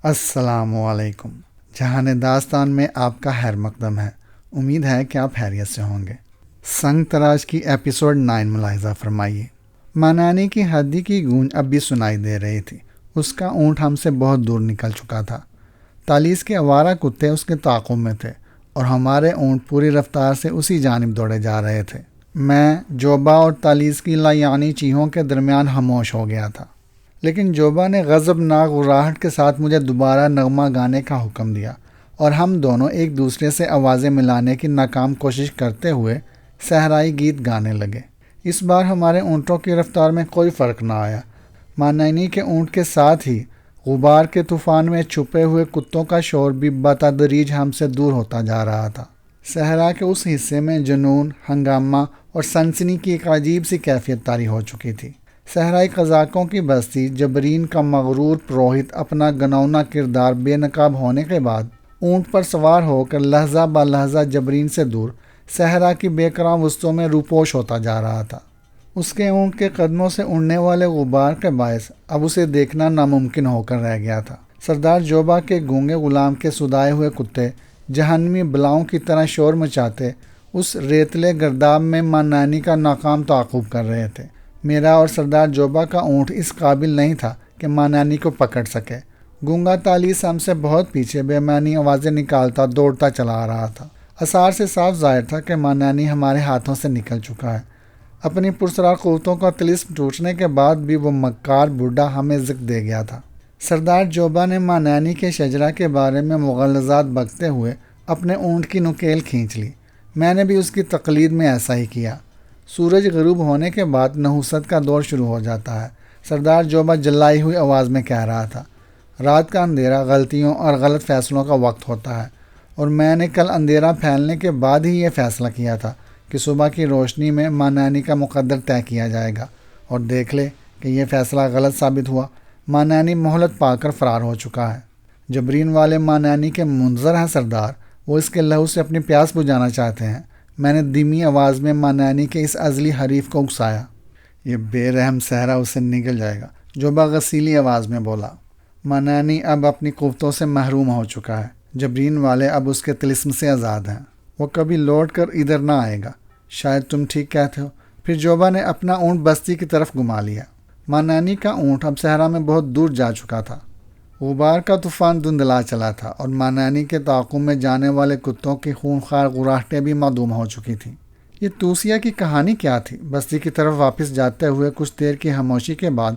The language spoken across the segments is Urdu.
السلام علیکم۔ جہان داستان میں آپ کا خیر مقدم ہے۔ امید ہے کہ آپ خیریت سے ہوں گے۔ سنگ تراش کی ایپیسوڈ 9 ملاحظہ فرمائیے۔ مانانی کی ہڈی کی گونج اب بھی سنائی دے رہی تھی۔ اس کا اونٹ ہم سے بہت دور نکل چکا تھا۔ تالیس کے آوارہ کتے اس کے تعاقب میں تھے اور ہمارے اونٹ پوری رفتار سے اسی جانب دوڑے جا رہے تھے۔ میں جوبا اور تالیس کی لایانی چیخوں کے درمیان خاموش ہو گیا تھا، لیکن جوبا نے غضبناک غراہٹ کے ساتھ مجھے دوبارہ نغمہ گانے کا حکم دیا اور ہم دونوں ایک دوسرے سے آوازیں ملانے کی ناکام کوشش کرتے ہوئے صحرائی گیت گانے لگے۔ اس بار ہمارے اونٹوں کی رفتار میں کوئی فرق نہ آیا۔ مانانی کے اونٹ کے ساتھ ہی غبار کے طوفان میں چھپے ہوئے کتوں کا شور بھی بتدریج ہم سے دور ہوتا جا رہا تھا۔ صحرا کے اس حصے میں جنون، ہنگامہ اور سنسنی کی ایک عجیب سی کیفیت طاری ہو چکی تھی۔ صحرائی قزاقوں کی بستی جبرین کا مغرور پروہت اپنا گنونا کردار بے نقاب ہونے کے بعد اونٹ پر سوار ہو کر لحظہ بہ لحظہ جبرین سے دور صحرا کی بے کران وسطوں میں روپوش ہوتا جا رہا تھا۔ اس کے اونٹ کے قدموں سے اڑنے والے غبار کے باعث اب اسے دیکھنا ناممکن ہو کر رہ گیا تھا۔ سردار جوبا کے گونگے غلام کے سدائے ہوئے کتے جہنمی بلاؤں کی طرح شور مچاتے اس ریتلے گرداب میں مانانی کا ناکام تعاقب کر رہے تھے۔ میرا اور سردار جوبا کا اونٹ اس قابل نہیں تھا کہ مانانی کو پکڑ سکے۔ گونگا تالیس ہم سے بہت پیچھے بے معنی آوازیں نکالتا دوڑتا چلا آ رہا تھا۔ آثار سے صاف ظاہر تھا کہ مانانی ہمارے ہاتھوں سے نکل چکا ہے۔ اپنی پرسرار قوتوں کا طلسم ٹوٹنے کے بعد بھی وہ مکار بڈھا ہمیں ذکر دے گیا تھا۔ سردار جوبا نے مانانی کے شجرہ کے بارے میں مغالطات بکتے ہوئے اپنے اونٹ کی نکیل کھینچ لی۔ میں نے بھی اس کی تقلید میں ایسا ہی کیا۔ سورج غروب ہونے کے بعد نحوست کا دور شروع ہو جاتا ہے، سردار جوبا جلائی ہوئی آواز میں کہہ رہا تھا۔ رات کا اندھیرا غلطیوں اور غلط فیصلوں کا وقت ہوتا ہے، اور میں نے کل اندھیرا پھیلنے کے بعد ہی یہ فیصلہ کیا تھا کہ صبح کی روشنی میں مانانی کا مقدر طے کیا جائے گا، اور دیکھ لے کہ یہ فیصلہ غلط ثابت ہوا۔ مانانی مہلت پا کر فرار ہو چکا ہے۔ جبرین والے مانانی کے منظر ہیں سردار، وہ اس کے لہو سے اپنی پیاس بجھانا چاہتے ہیں۔ میں نے دھیمی آواز میں مانانی کے اس ازلی حریف کو اکسایا۔ یہ بے رحم صحرا اسے نگل جائے گا، جوبا غسیلی آواز میں بولا۔ مانانی اب اپنی قوتوں سے محروم ہو چکا ہے۔ جبرین والے اب اس کے طلسم سے آزاد ہیں۔ وہ کبھی لوٹ کر ادھر نہ آئے گا۔ شاید تم ٹھیک کہتے ہو۔ پھر جوبا نے اپنا اونٹ بستی کی طرف گھما لیا۔ مانانی کا اونٹ اب صحرا میں بہت دور جا چکا تھا۔ غبار کا طوفان دھندلا چلا تھا اور مانانی کے تعاقب میں جانے والے کتوں کی خونخوار غراہٹیں بھی معدوم ہو چکی تھیں۔ یہ توسیہ کی کہانی کیا تھی؟ بستی کی طرف واپس جاتے ہوئے کچھ دیر کی خاموشی کے بعد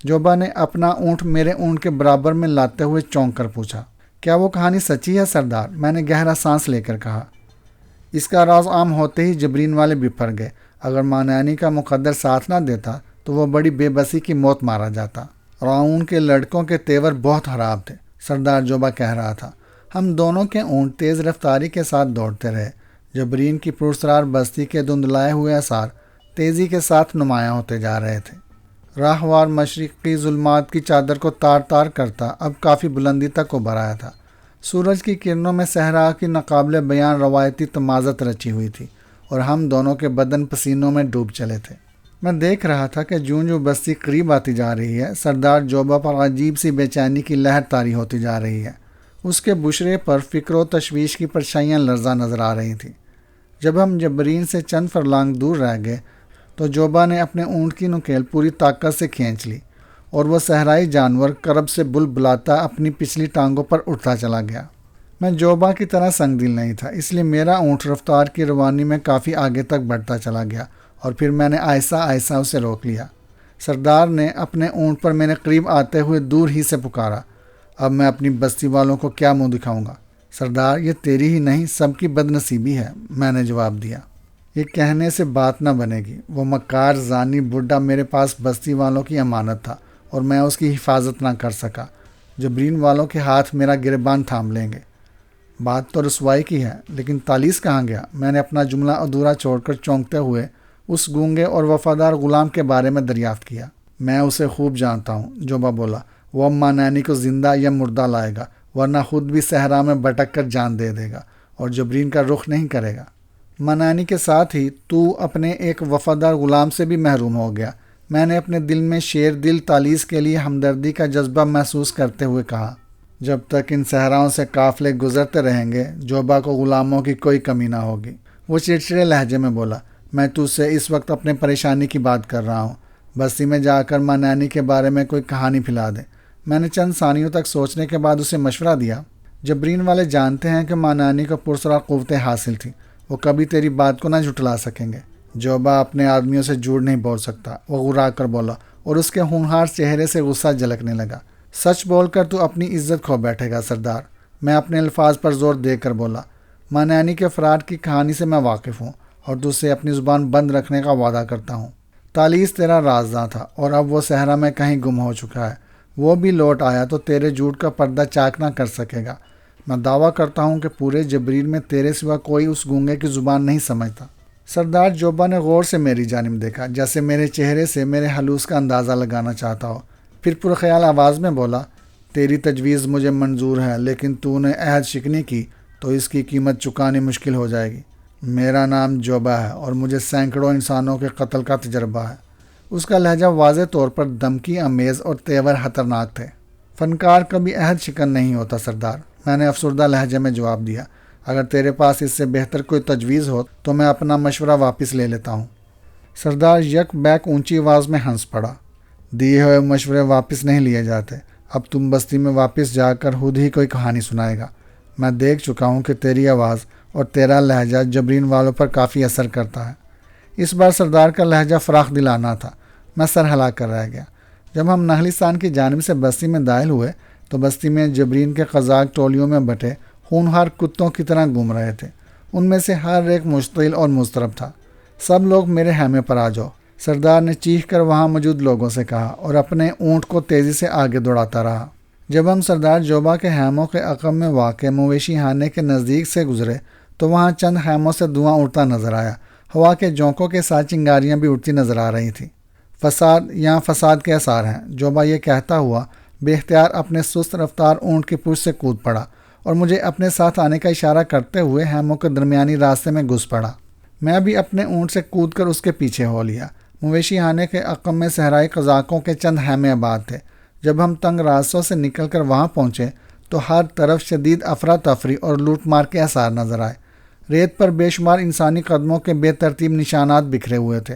جوبا نے اپنا اونٹ میرے اونٹ کے برابر میں لاتے ہوئے چونک کر پوچھا، کیا وہ کہانی سچی ہے سردار؟ میں نے گہرا سانس لے کر کہا۔ اس کا راز عام ہوتے ہی جبرین والے بپھر گئے۔ اگر مانانی کا مقدر ساتھ نہ دیتا تو وہ بڑی بے بسی کی موت مارا جاتا۔ راؤن کے لڑکوں کے تیور بہت خراب تھے، سردار جوبا کہہ رہا تھا۔ ہم دونوں کے اونٹ تیز رفتاری کے ساتھ دوڑتے رہے۔ جبرین کی پرسرار بستی کے دھندلائے ہوئے آثار تیزی کے ساتھ نمایاں ہوتے جا رہے تھے۔ راہوار مشرقی ظلمات کی چادر کو تار تار کرتا اب کافی بلندی تک ابھر آیا تھا۔ سورج کی کرنوں میں صحرا کی ناقابل بیان روایتی تمازت رچی ہوئی تھی اور ہم دونوں کے بدن پسینوں میں ڈوب چلے تھے۔ میں دیکھ رہا تھا کہ جوں جوں بستی قریب آتی جا رہی ہے، سردار جوبا پر عجیب سی بے چینی کی لہر طاری ہوتی جا رہی ہے۔ اس کے بشرے پر فکر و تشویش کی پرچھائیاں لرزاں نظر آ رہی تھیں۔ جب ہم جبرین سے چند فرلانگ دور رہ گئے تو جوبا نے اپنے اونٹ کی نکیل پوری طاقت سے کھینچ لی اور وہ صحرائی جانور کرب سے بلبلاتا اپنی پچھلی ٹانگوں پر اٹھتا چلا گیا۔ میں جوبا کی طرح سنگ دل نہیں تھا، اس لیے میرا اونٹ رفتار کی روانی میں کافی آگے تک بڑھتا چلا گیا اور پھر میں نے آہستہ آہستہ اسے روک لیا۔ سردار نے اپنے اونٹ پر میرے قریب آتے ہوئے دور ہی سے پکارا، اب میں اپنی بستی والوں کو کیا منہ دکھاؤں گا؟ سردار، یہ تیری ہی نہیں سب کی بد نصیبی ہے، میں نے جواب دیا۔ یہ کہنے سے بات نہ بنے گی۔ وہ مکار زانی بڈھا میرے پاس بستی والوں کی امانت تھا اور میں اس کی حفاظت نہ کر سکا۔ جبرین والوں کے ہاتھ میرا گریبان تھام لیں گے۔ بات تو رسوائی کی ہے، لیکن تالیس کہاں گیا؟ میں نے اپنا جملہ ادھورا چھوڑ کر چونکتے ہوئے اس گونگے اور وفادار غلام کے بارے میں دریافت کیا۔ میں اسے خوب جانتا ہوں، جوبا بولا۔ وہ مانانی کو زندہ یا مردہ لائے گا، ورنہ خود بھی صحرا میں بھٹک کر جان دے دے گا اور جبرین کا رخ نہیں کرے گا۔ مانانی کے ساتھ ہی تو اپنے ایک وفادار غلام سے بھی محروم ہو گیا۔ میں نے اپنے دل میں شیر دل تالیس کے لیے ہمدردی کا جذبہ محسوس کرتے ہوئے کہا۔ جب تک ان صحراؤں سے قافلے گزرتے رہیں گے جوبا کو غلاموں کی کوئی کمی نہ ہوگی۔ وہ چڑچڑے لہجے میں بولا، میں تجھ سے اس وقت اپنے پریشانی کی بات کر رہا ہوں، بستی میں جا کر ماں نانی کے بارے میں کوئی کہانی پھیلا دے۔ میں نے چند ثانیوں تک سوچنے کے بعد اسے مشورہ دیا، جبرین والے جانتے ہیں کہ ماں نانی کو پرسرار قوتیں حاصل تھیں، وہ کبھی تیری بات کو نہ جھٹلا سکیں گے۔ جوبا اپنے آدمیوں سے جھوٹ نہیں بول سکتا، وہ غرا کر بولا، اور اس کے ہونہار چہرے سے غصہ جھلکنے لگا۔ سچ بول کر تو اپنی عزت کھو بیٹھے گا سردار، میں اپنے الفاظ پر زور دے کر بولا۔ ماں نانی کے فرار کی کہانی سے میں واقف ہوں اور تجھ سے اپنی زبان بند رکھنے کا وعدہ کرتا ہوں۔ تالیس تیرا رازداں تھا اور اب وہ صحرا میں کہیں گم ہو چکا ہے، وہ بھی لوٹ آیا تو تیرے جھوٹ کا پردہ چاک نہ کر سکے گا۔ میں دعویٰ کرتا ہوں کہ پورے جبریل میں تیرے سوا کوئی اس گونگے کی زبان نہیں سمجھتا۔ سردار جوبا نے غور سے میری جانب دیکھا، جیسے میرے چہرے سے میرے حلوس کا اندازہ لگانا چاہتا ہو، پھر پرخیال آواز میں بولا، تیری تجویز مجھے منظور ہے، لیکن تو نے عہد شکنی کی تو اس کی قیمت چکانی مشکل ہو جائے گی۔ میرا نام جوبا ہے اور مجھے سینکڑوں انسانوں کے قتل کا تجربہ ہے۔ اس کا لہجہ واضح طور پر دھمکی آمیز اور تیور خطرناک تھے۔ فنکار کبھی عہد شکن نہیں ہوتا سردار، میں نے افسردہ لہجے میں جواب دیا۔ اگر تیرے پاس اس سے بہتر کوئی تجویز ہو تو میں اپنا مشورہ واپس لے لیتا ہوں۔ سردار یک بیک اونچی آواز میں ہنس پڑا، دیے ہوئے مشورے واپس نہیں لیے جاتے، اب تم بستی میں واپس جا کر خود ہی کوئی کہانی سنائے گا۔ میں دیکھ چکا ہوں کہ تیری آواز اور تیرا لہجہ جبرین والوں پر کافی اثر کرتا ہے۔ اس بار سردار کا لہجہ فراخ دلانہ تھا، میں سر ہلا کر رہ گیا۔ جب ہم نہلستان کی جانب سے بستی میں داخل ہوئے تو بستی میں جبرین کے قزاق ٹولیوں میں بٹے خونخوار کتوں کی طرح گھوم رہے تھے، ان میں سے ہر ایک مشتعل اور مضطرب تھا۔ سب لوگ میرے خیمے پر آ جاؤ، سردار نے چیخ کر وہاں موجود لوگوں سے کہا اور اپنے اونٹ کو تیزی سے آگے دوڑاتا رہا۔ جب ہم سردار جوبا کے خیموں کے عقب میں واقع مویشی خانے کے نزدیک سے گزرے تو وہاں چند خیموں سے دھواں اڑتا نظر آیا، ہوا کے جھونکوں کے ساتھ چنگاریاں بھی اڑتی نظر آ رہی تھیں۔ یہاں فساد کے آثار ہیں، جوبا یہ کہتا ہوا بے اختیار اپنے سست رفتار اونٹ کی پشت سے کود پڑا اور مجھے اپنے ساتھ آنے کا اشارہ کرتے ہوئے خیموں کے درمیانی راستے میں گھس پڑا۔ میں بھی اپنے اونٹ سے کود کر اس کے پیچھے ہو لیا۔ مویشی خانے کے عقب میں صحرائی قزاقوں کے چند خیمے آباد تھے۔ جب ہم تنگ راستوں سے نکل کر وہاں پہنچے تو ہر طرف شدید افراتفری اور لوٹ مار کے آثار نظر آئے۔ ریت پر بے شمار انسانی قدموں کے بے ترتیب نشانات بکھرے ہوئے تھے،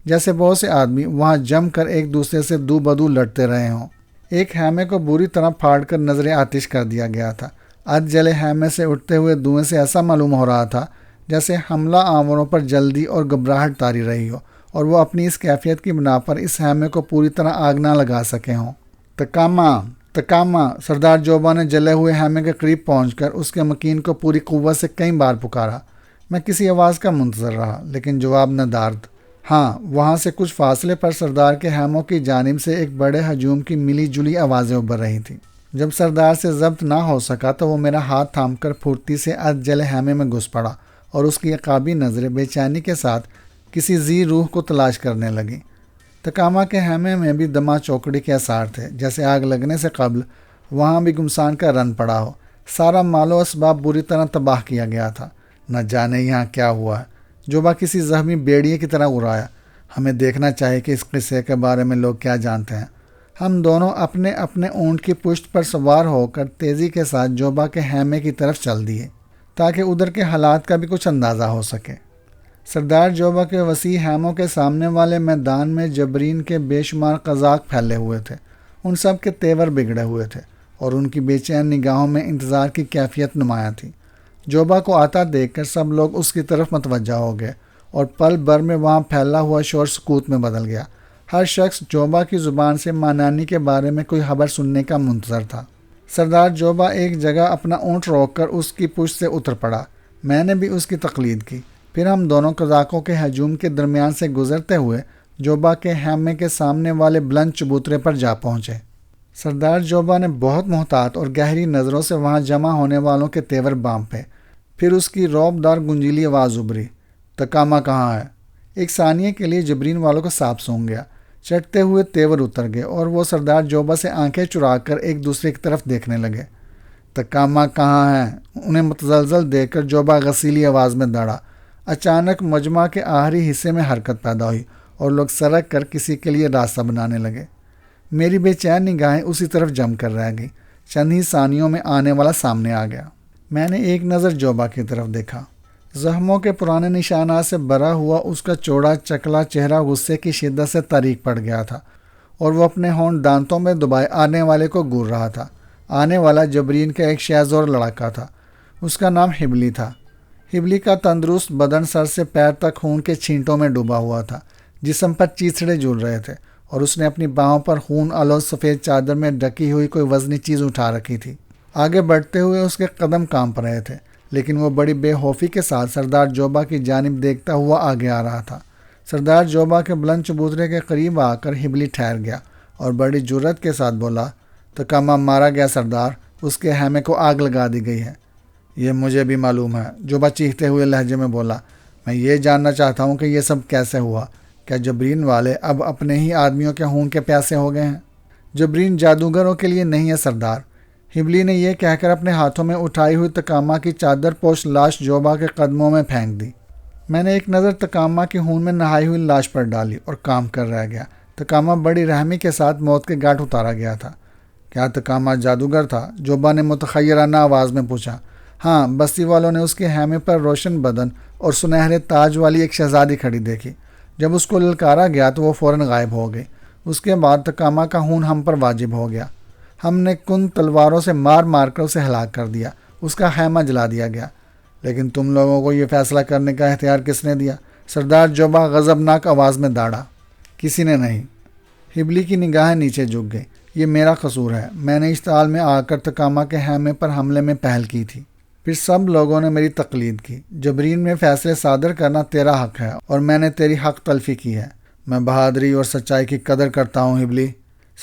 جیسے بہت سے آدمی وہاں جم کر ایک دوسرے سے دو بدو لڑتے رہے ہوں۔ ایک خیمے کو بری طرح پھاڑ کر نظر آتش کر دیا گیا تھا۔ اد جلے خیمے سے اٹھتے ہوئے دھوئیں سے ایسا معلوم ہو رہا تھا جیسے حملہ آوروں پر جلدی اور گھبراہٹ طاری رہی ہو اور وہ اپنی اس کیفیت کی بنا پر اس خیمے کو پوری طرح آگ نہ لگا سکے ہوں۔ تکاما، سردار جوبا نے جلے ہوئے خیمے کے قریب پہنچ کر اس کے مکین کو پوری قوت سے کئی بار پکارا۔ میں کسی آواز کا منتظر رہا لیکن جواب نہ دارد۔ ہاں، وہاں سے کچھ فاصلے پر سردار کے خیموں کی جانب سے ایک بڑے ہجوم کی ملی جلی آوازیں ابھر رہی تھیں۔ جب سردار سے ضبط نہ ہو سکا تو وہ میرا ہاتھ تھام کر پھرتی سے اد جلے خیمے میں گھس پڑا اور اس کی عقابی نظریں بے چینی کے ساتھ کسی ذی روح کو تلاش کرنے لگیں۔ تکاما کے خیمے میں بھی دمہ چوکڑی کے آثار تھے، جیسے آگ لگنے سے قبل وہاں بھی گمسان کا رن پڑا ہو۔ سارا مال و اسباب بری طرح تباہ کیا گیا تھا۔ نہ جانے یہاں کیا ہوا ہے، جوبا کسی زخمی بیڑیے کی طرح اڑایا۔ ہمیں دیکھنا چاہیے کہ اس قصے کے بارے میں لوگ کیا جانتے ہیں۔ ہم دونوں اپنے اپنے اونٹ کی پشت پر سوار ہو کر تیزی کے ساتھ جوبا کے خیمے کی طرف چل دیے تاکہ ادھر کے حالات کا بھی کچھ اندازہ ہو سکے۔ سردار جوبا کے وسیع خیموں کے سامنے والے میدان میں جبرین کے بے شمار قزاق پھیلے ہوئے تھے۔ ان سب کے تیور بگڑے ہوئے تھے اور ان کی بے چین نگاہوں میں انتظار کی کیفیت نمایاں تھی۔ جوبا کو آتا دیکھ کر سب لوگ اس کی طرف متوجہ ہو گئے اور پل بھر میں وہاں پھیلا ہوا شور سکوت میں بدل گیا۔ ہر شخص جوبا کی زبان سے ماں نانی کے بارے میں کوئی خبر سننے کا منتظر تھا۔ سردار جوبا ایک جگہ اپنا اونٹ روک کر اس کی پشت سے اتر پڑا۔ میں نے بھی اس کی تقلید کی۔ پھر ہم دونوں قزاقوں کے ہجوم کے درمیان سے گزرتے ہوئے جوبا کے خیمے کے سامنے والے بلند چبوترے پر جا پہنچے۔ سردار جوبا نے بہت محتاط اور گہری نظروں سے وہاں جمع ہونے والوں کے تیور بانپے۔ پھر اس کی رعب دار گنجیلی آواز ابھری، تکاما کہاں ہے؟ ایک ثانیے کے لیے جبرین والوں کو سانپ سونگ گیا۔ چٹتے ہوئے تیور اتر گئے اور وہ سردار جوبا سے آنکھیں چرا کر ایک دوسرے کی طرف دیکھنے لگے۔ تکاما کہاں ہے؟ انہیں متزلزل دیکھ کر جوبا غسیلی آواز میں داڑا۔ اچانک مجمع کے آخری حصے میں حرکت پیدا ہوئی اور لوگ سرک کر کسی کے لیے راستہ بنانے لگے۔ میری بے چین نگاہیں اسی طرف جم کر رہ گئیں۔ چند ہی ثانیوں میں آنے والا سامنے آ گیا۔ میں نے ایک نظر جوبا کی طرف دیکھا۔ زخموں کے پرانے نشانات سے بھرا ہوا اس کا چوڑا چکلا چہرہ غصے کی شدت سے طریق پڑ گیا تھا اور وہ اپنے ہونٹ دانتوں میں دبائے آنے والے کو گور رہا تھا۔ آنے والا جبرین کا ایک شہزور لڑکا تھا۔ اس کا نام ہبلی تھا۔ ہبلی کا تندرست بدن سر سے پیر تک خون کے چھینٹوں میں ڈوبا ہوا تھا۔ جسم پر چیسڑے جھول رہے تھے اور اس نے اپنی باہوں پر خون آلود سفید چادر میں ڈھکی ہوئی کوئی وزنی چیز اٹھا رکھی تھی۔ آگے بڑھتے ہوئے اس کے قدم کانپ رہے تھے، لیکن وہ بڑی بے خوفی کے ساتھ سردار جوبا کی جانب دیکھتا ہوا آگے آ رہا تھا۔ سردار جوبا کے بلند چبوترے کے قریب آ کر ہبلی ٹھہر گیا اور بڑی جرأت کے ساتھ بولا، تکاما مارا گیا سردار، اس کے خیمے کو آگ لگا دی گئی ہے۔ یہ مجھے بھی معلوم ہے، جوبا چیختے ہوئے لہجے میں بولا۔ میں یہ جاننا چاہتا ہوں کہ یہ سب کیسے ہوا؟ کیا جبرین والے اب اپنے ہی آدمیوں کے خون کے پیاسے ہو گئے ہیں؟ جبرین جادوگروں کے لیے نہیں ہے سردار۔ ہبلی نے یہ کہہ کر اپنے ہاتھوں میں اٹھائی ہوئی تکاما کی چادر پوش لاش جوبا کے قدموں میں پھینک دی۔ میں نے ایک نظر تکاما کی خون میں نہائی ہوئی لاش پر ڈالی اور کام کر رہ گیا۔ تکاما بڑی رحمی کے ساتھ موت کے گھاٹ اتارا گیا تھا۔ کیا تکاما جادوگر تھا؟ جوبا نے متخیرانہ آواز میں پوچھا۔ ہاں، بستی والوں نے اس کے خیمے پر روشن بدن اور سنہرے تاج والی ایک شہزادی کھڑی دیکھی۔ جب اس کو للکارا گیا تو وہ فوراً غائب ہو گئی۔ اس کے بعد تکاما کا خون ہم پر واجب ہو گیا۔ ہم نے کن تلواروں سے مار مار کر اسے ہلاک کر دیا۔ اس کا خیمہ جلا دیا گیا۔ لیکن تم لوگوں کو یہ فیصلہ کرنے کا اختیار کس نے دیا؟ سردار جوبا غضبناک آواز میں داڑا۔ کسی نے نہیں۔ ہبلی کی نگاہیں نیچے جھک گئی۔ یہ میرا قصور ہے۔ میں نے اشتعال میں آ کر تکاما کے خیمے پر حملے میں پہل کی تھی۔ پھر سب لوگوں نے میری تقلید کی۔ جبرین میں فیصلے صادر کرنا تیرا حق ہے اور میں نے تیری حق تلفی کی ہے۔ میں بہادری اور سچائی کی قدر کرتا ہوں ہبلی۔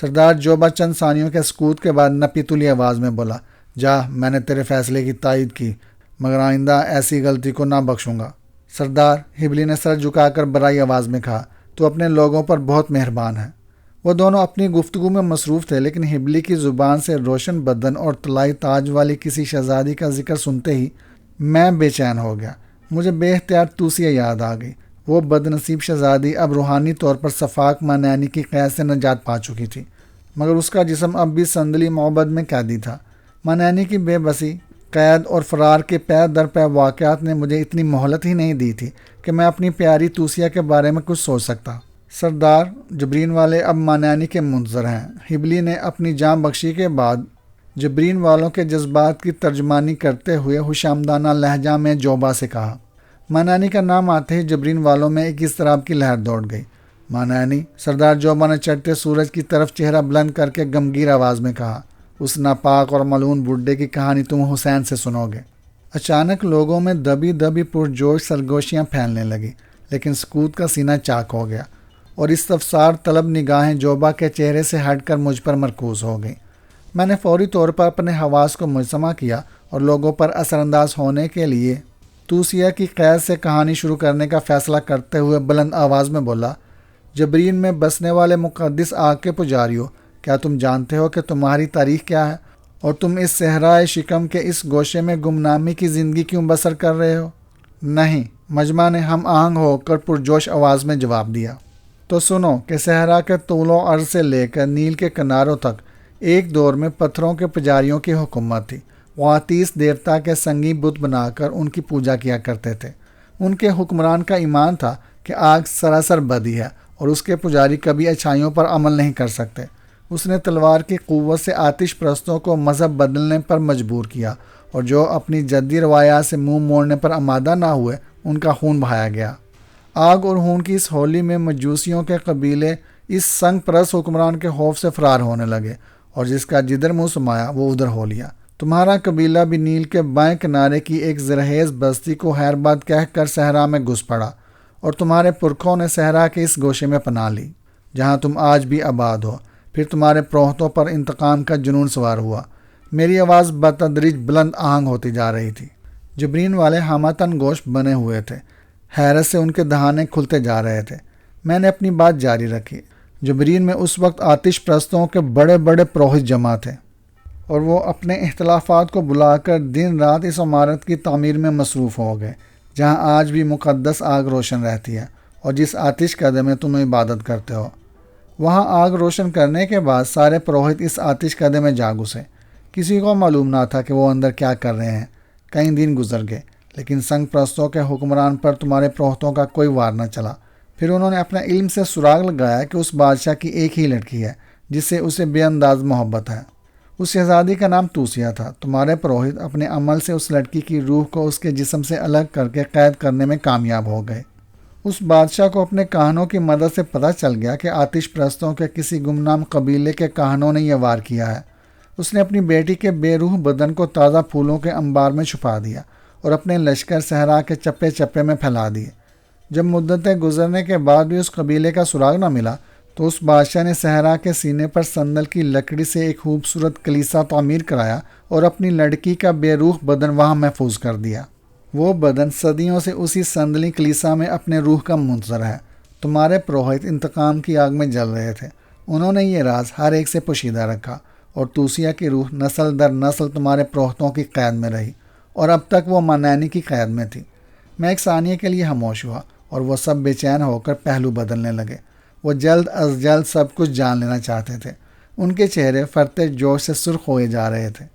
سردار جوبا چند ثانیوں کے سکوت کے بعد نپی تلی آواز میں بولا، جا، میں نے تیرے فیصلے کی تائید کی، مگر آئندہ ایسی غلطی کو نہ بخشوں گا۔ سردار، ہبلی نے سر جھکا کر برائی آواز میں کہا، تو اپنے لوگوں پر بہت مہربان ہے۔ وہ دونوں اپنی گفتگو میں مصروف تھے، لیکن ہبلی کی زبان سے روشن بدن اور طلائی تاج والی کسی شہزادی کا ذکر سنتے ہی میں بے چین ہو گیا۔ مجھے بے اختیار توسیہ یاد آ گئی۔ وہ بدنصیب شہزادی اب روحانی طور پر صفاق مانینی کی قید سے نجات پا چکی تھی، مگر اس کا جسم اب بھی صندلی معبد میں قیدی تھا۔ مانینی کی بے بسی، قید اور فرار کے پے در پے واقعات نے مجھے اتنی مہلت ہی نہیں دی تھی کہ میں اپنی پیاری توسیہ کے بارے میں کچھ سوچ سکتا۔ سردار، جبرین والے اب مانینی کے منتظر ہیں۔ ہبلی نے اپنی جان بخشی کے بعد جبرین والوں کے جذبات کی ترجمانی کرتے ہوئے خوشامدانہ لہجہ میں جوبا سے کہا۔ مانینی کا نام آتے ہی جبرین والوں میں ایک اضطراب کی لہر دوڑ گئی۔ مانینی، سردار جوبا نے چڑھتے سورج کی طرف چہرہ بلند کر کے گمگیر آواز میں کہا، اس ناپاک اور ملعون بڈھے کی کہانی تم حسین سے سنو گے۔ اچانک لوگوں میں دبی دبی پرجوش سرگوشیاں پھیلنے لگی، لیکن سکوت کا سینہ چاک ہو گیا اور استفسار طلب نگاہیں جوبا کے چہرے سے ہٹ کر مجھ پر مرکوز ہو گئیں۔ میں نے فوری طور پر اپنے حواس کو مجسمہ کیا اور لوگوں پر اثر انداز ہونے کے لیے توسیہ کی قید سے کہانی شروع کرنے کا فیصلہ کرتے ہوئے بلند آواز میں بولا، جبرین میں بسنے والے مقدس آگ کے پجاریوں، کیا تم جانتے ہو کہ تمہاری تاریخ کیا ہے اور تم اس صحرائے شکم کے اس گوشے میں گمنامی کی زندگی کیوں بسر کر رہے ہو؟ نہیں، مجمع نے ہم آہنگ ہو کر پرجوش آواز میں جواب دیا۔ تو سنو کہ صحرا کے طول و عرض سے لے کر نیل کے کناروں تک ایک دور میں پتھروں کے پجاریوں کی حکومت تھی۔ وہ 30 دیوتا کے سنگی بت بنا کر ان کی پوجا کیا کرتے تھے۔ ان کے حکمران کا ایمان تھا کہ آگ سراسر بدی ہے اور اس کے پجاری کبھی اچھائیوں پر عمل نہیں کر سکتے۔ اس نے تلوار کی قوت سے آتش پرستوں کو مذہب بدلنے پر مجبور کیا اور جو اپنی جدی روایات سے منہ موڑنے پر آمادہ نہ ہوئے ان کا خون بہایا گیا۔ آگ اور خون کی اس ہولی میں مجوسیوں کے قبیلے اس سنگ پرست حکمران کے خوف سے فرار ہونے لگے اور جس کا جدھر منہ سمایا وہ ادھر ہو لیا۔ تمہارا قبیلہ بھی نیل کے بائیں کنارے کی ایک زرخیز بستی کو خیرباد کہہ کر صحرا میں گھس پڑا اور تمہارے پرکھوں نے صحرا کے اس گوشے میں پناہ لی جہاں تم آج بھی آباد ہو۔ پھر تمہارے پروہتوں پر انتقام کا جنون سوار ہوا۔ میری آواز بتدریج بلند آہنگ ہوتی جا رہی تھی۔ جبرین والے ہماتن گوشت بنے ہوئے تھے۔ حیرت سے ان کے دہانے کھلتے جا رہے تھے۔ میں نے اپنی بات جاری رکھی۔ جبرین میں اس وقت آتش پرستوں کے بڑے بڑے پروہت جمع تھے اور وہ اپنے اختلافات کو بلا کر دن رات اس عمارت کی تعمیر میں مصروف ہو گئے جہاں آج بھی مقدس آگ روشن رہتی ہے اور جس آتش قدے میں تم عبادت کرتے ہو۔ وہاں آگ روشن کرنے کے بعد سارے پروہت اس آتش قدے میں جا گھسے۔ کسی کو معلوم نہ تھا کہ وہ اندر کیا کر رہے ہیں۔ کئی دن گزر گئے لیکن سنگ پرستوں کے حکمران پر تمہارے پروہتوں کا کوئی وار نہ چلا۔ پھر انہوں نے اپنے علم سے سراغ لگایا کہ اس بادشاہ کی ایک ہی لڑکی ہے جس سے اسے بے انداز محبت ہے۔ اس شہزادی کا نام توسیہ تھا۔ تمہارے پروہت اپنے عمل سے اس لڑکی کی روح کو اس کے جسم سے الگ کر کے قید کرنے میں کامیاب ہو گئے۔ اس بادشاہ کو اپنے کاہنوں کی مدد سے پتہ چل گیا کہ آتش پرستوں کے کسی گمنام قبیلے کے کاہنوں نے یہ وار کیا ہے۔ اس نے اپنی بیٹی کے بے روح بدن کو تازہ پھولوں کے انبار میں چھپا دیا اور اپنے لشکر صحرا کے چپے چپے میں پھیلا دیے۔ جب مدتیں گزرنے کے بعد بھی اس قبیلے کا سراغ نہ ملا تو اس بادشاہ نے صحرا کے سینے پر سندل کی لکڑی سے ایک خوبصورت کلیسا تعمیر کرایا اور اپنی لڑکی کا بے روح بدن وہاں محفوظ کر دیا۔ وہ بدن صدیوں سے اسی سندلی کلیسا میں اپنے روح کا منتظر ہے۔ تمہارے پروہت انتقام کی آگ میں جل رہے تھے۔ انہوں نے یہ راز ہر ایک سے پوشیدہ رکھا اور توسیہ کی روح نسل در نسل تمہارے پروہتوں کی قید میں رہی اور اب تک وہ مانینی کی قید میں تھی۔ میں ایک ثانیے کے لیے خاموش ہوا اور وہ سب بے چین ہو کر پہلو بدلنے لگے۔ وہ جلد از جلد سب کچھ جان لینا چاہتے تھے۔ ان کے چہرے فرتے جوش سے سرخ ہوئے جا رہے تھے۔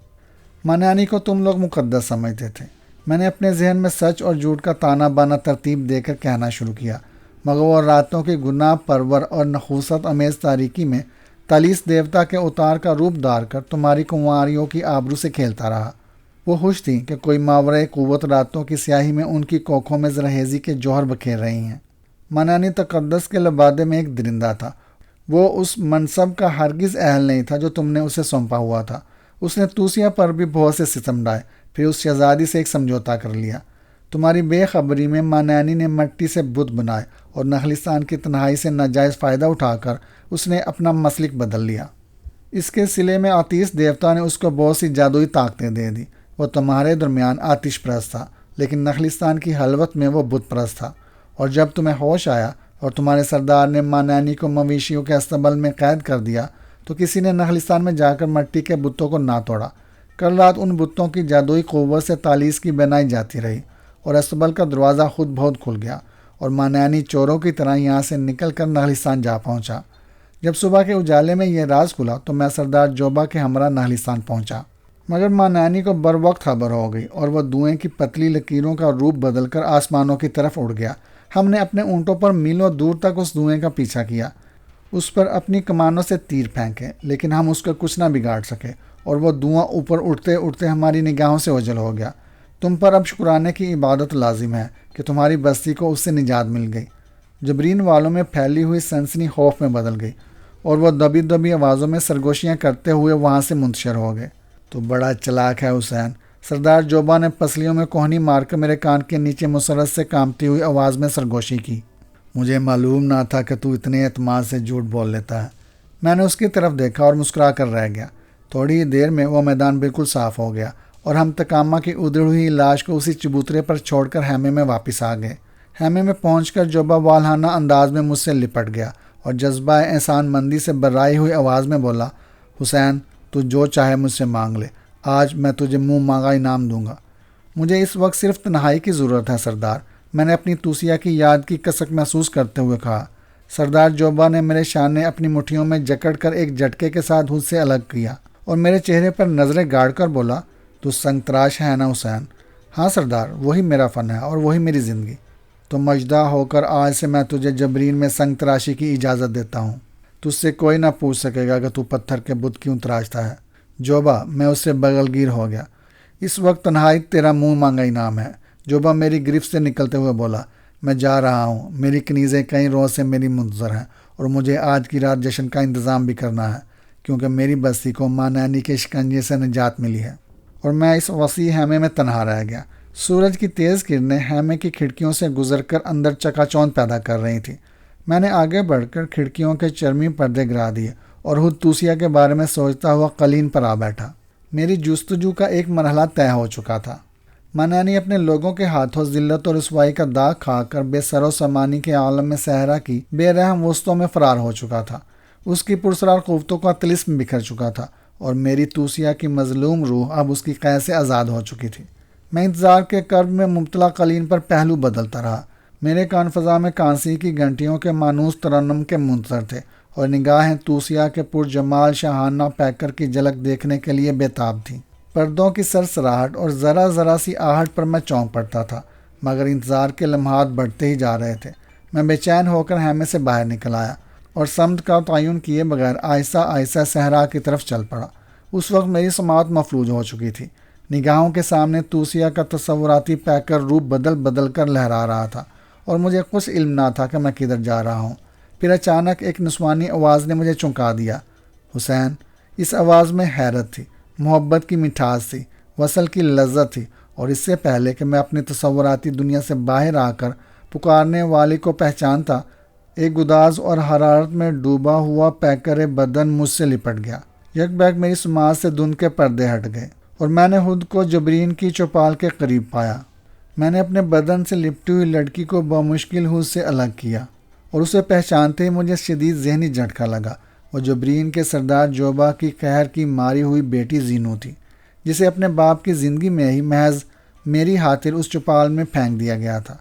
مانینی کو تم لوگ مقدس سمجھتے تھے۔ میں نے اپنے ذہن میں سچ اور جھوٹ کا تانا بانا ترتیب دے کر کہنا شروع کیا، مگر وہ راتوں کی گناہ پرور اور نخوست امیز تاریکی میں تالیس دیوتا کے اتار کا روپ دار کر تمہاری کنواریوں کی آبرو سے کھیلتا رہا۔ وہ خوش تھیں کہ کوئی ماورۂ قوت راتوں کی سیاہی میں ان کی کوکھوں میں زرہیزی کے جوہر بکھیر رہی ہیں۔ مانینی تقدس کے لبادے میں ایک درندہ تھا۔ وہ اس منصب کا ہرگز اہل نہیں تھا جو تم نے اسے سونپا ہوا تھا۔ اس نے توسیہ پر بھی بہت سے ستم ڈھائے، پھر اس شہزادی سے ایک سمجھوتا کر لیا۔ تمہاری بے خبری میں مانینی نے مٹی سے بت بنائے اور نخلستان کی تنہائی سے ناجائز فائدہ اٹھا کر اس نے اپنا مسلک بدل لیا۔ اس کے صلے میں آتش دیوتا نے اس کو بہت سی جادوئی طاقتیں دے دی۔ وہ تمہارے درمیان آتش پرست تھا لیکن نخلستان کی حلوت میں وہ بت پرست تھا، اور جب تمہیں ہوش آیا اور تمہارے سردار نے مانینی کو مویشیوں کے استبل میں قید کر دیا تو کسی نے نخلستان میں جا کر مٹی کے بتوں کو نہ توڑا۔ کل رات ان بتوں کی جادوئی قوت سے تالیس کی بنائی جاتی رہی اور استبل کا دروازہ خود بہت کھل گیا اور مانینی چوروں کی طرح یہاں سے نکل کر نخلستان جا پہنچا۔ جب صبح کے اجالے میں یہ راز کھلا تو میں سردار جوبا کے ہمراہ نخلستان پہنچا، مگر مانینی کو بر وقت خبر ہو گئی اور وہ دھوئیں کی پتلی لکیروں کا روپ بدل کر آسمانوں کی طرف اڑ گیا۔ ہم نے اپنے اونٹوں پر میلوں دور تک اس دھوئیں کا پیچھا کیا، اس پر اپنی کمانوں سے تیر پھینکے، لیکن ہم اس کا کچھ نہ بگاڑ سکے اور وہ دھواں اوپر اٹھتے اٹھتے ہماری نگاہوں سے اوجھل ہو گیا۔ تم پر اب شکرانے کی عبادت لازم ہے کہ تمہاری بستی کو اس سے نجات مل گئی۔ جبرین والوں میں پھیلی ہوئی سنسنی خوف میں بدل گئی اور وہ دبی دبی آوازوں میں سرگوشیاں کرتے ہوئے وہاں سے منتشر ہو گئے۔ تو بڑا چلاک ہے حسین، سردار جوبا نے پسلیوں میں کوہنی مار کر میرے کان کے نیچے مسرت سے کامتی ہوئی آواز میں سرگوشی کی۔ مجھے معلوم نہ تھا کہ تو اتنے اعتماد سے جھوٹ بول لیتا ہے۔ میں نے اس کی طرف دیکھا اور مسکرا کر رہ گیا۔ تھوڑی ہی دیر میں وہ میدان بالکل صاف ہو گیا اور ہم تکامہ کی ادھڑ ہوئی لاش کو اسی چبوترے پر چھوڑ کر خیمے میں واپس آ گئے۔ خیمے میں پہنچ کر جوبا والہانہ انداز میں مجھ سے لپٹ گیا اور جذبہ احسان مندی سے برائی ہوئی آواز میں بولا، حسین تو جو چاہے مجھ سے مانگ لے، آج میں تجھے منہ مانگا انعام دوں گا۔ مجھے اس وقت صرف تنہائی کی ضرورت ہے سردار، میں نے اپنی توسیہ کی یاد کی کسک محسوس کرتے ہوئے کہا۔ سردار جوبا نے میرے شانے اپنی مٹھیوں میں جکڑ کر ایک جھٹکے کے ساتھ مجھ سے الگ کیا اور میرے چہرے پر نظریں گاڑ کر بولا، تو سنگ تراش ہے نا حسین؟ ہاں سردار، وہی میرا فن ہے اور وہی میری زندگی۔ تو مجدہ ہو کر آج سے میں تجھے جبرین میں سنگ تراشی کی اجازت دیتا ہوں۔ تجھ سے کوئی نہ پوچھ سکے گا کہ تو پتھر کے بت کیوں تراشتا ہے۔ جوبا، میں اس سے بغل گیر ہو گیا۔ اس وقت تنہائی تیرا منہ مانگا انعام ہے۔ جوبا میری گرفت سے نکلتے ہوئے بولا، میں جا رہا ہوں، میری کنیزیں کئی روز سے میری منتظر ہیں اور مجھے آج کی رات جشن کا انتظام بھی کرنا ہے کیونکہ میری بستی کو مانینی کے شکنجے سے نجات ملی ہے۔ اور میں اس وسیع خیمے میں تنہا رہ گیا۔ سورج کی تیز کرنیں خیمے کی کھڑکیوں سے گزر کر اندر چکا چوند پیدا کر رہی تھی۔ میں نے آگے بڑھ کر کھڑکیوں کے چرمی پردے گرا دیے اور خود توسیہ کے بارے میں سوچتا ہوا قلین پر آ بیٹھا۔ میری جستجو کا ایک مرحلہ طے ہو چکا تھا۔ مانینی اپنے لوگوں کے ہاتھوں ذلت اور رسوائی کا داغ کھا کر بے سر و سامانی کے عالم میں صحرا کی بے رحم وسطوں میں فرار ہو چکا تھا۔ اس کی پرسرار قوتوں کا طلسم بکھر چکا تھا اور میری توسیہ کی مظلوم روح اب اس کی قید سے آزاد ہو چکی تھی۔ میں انتظار کے کرب میں مبتلا قلین پر پہلو بدلتا رہا۔ میرے کان فضا میں کانسی کی گھنٹیوں کے مانوس ترنم کے منتظر تھے اور نگاہیں توسیہ کے پرجمال شاہانہ پیکر کی جھلک دیکھنے کے لیے بےتاب تھیں۔ پردوں کی سرسراہٹ اور ذرا سی آہٹ پر میں چونک پڑتا تھا، مگر انتظار کے لمحات بڑھتے ہی جا رہے تھے۔ میں بے چین ہو کر خیمے سے باہر نکل آیا اور سمت کا تعین کیے بغیر آہستہ آہستہ صحرا کی طرف چل پڑا۔ اس وقت میری سماعت مفلوج ہو چکی تھی۔ نگاہوں کے سامنے توسیہ کا تصوراتی پیکر روپ بدل بدل کر لہرا رہا تھا اور مجھے کچھ علم نہ تھا کہ میں کدھر جا رہا ہوں۔ پھر اچانک ایک نسوانی آواز نے مجھے چونکا دیا، حسین۔ اس آواز میں حیرت تھی، محبت کی مٹھاس تھی، وصل کی لذت تھی، اور اس سے پہلے کہ میں اپنی تصوراتی دنیا سے باہر آ کر پکارنے والے کو پہچانتا، ایک گداز اور حرارت میں ڈوبا ہوا پیکر بدن مجھ سے لپٹ گیا۔ یک بیک میری سماعت سے دھند کے پردے ہٹ گئے اور میں نے خود کو جبرین کی چوپال کے قریب پایا۔ میں نے اپنے بدن سے لپٹی ہوئی لڑکی کو بمشکل خود سے الگ کیا اور اسے پہچانتے ہی مجھے شدید ذہنی جھٹکا لگا۔ وہ جبرین کے سردار جوبا کی قہر کی ماری ہوئی بیٹی زینو تھی، جسے اپنے باپ کی زندگی میں ہی محض میری خاطر اس چوپال میں پھینک دیا گیا تھا۔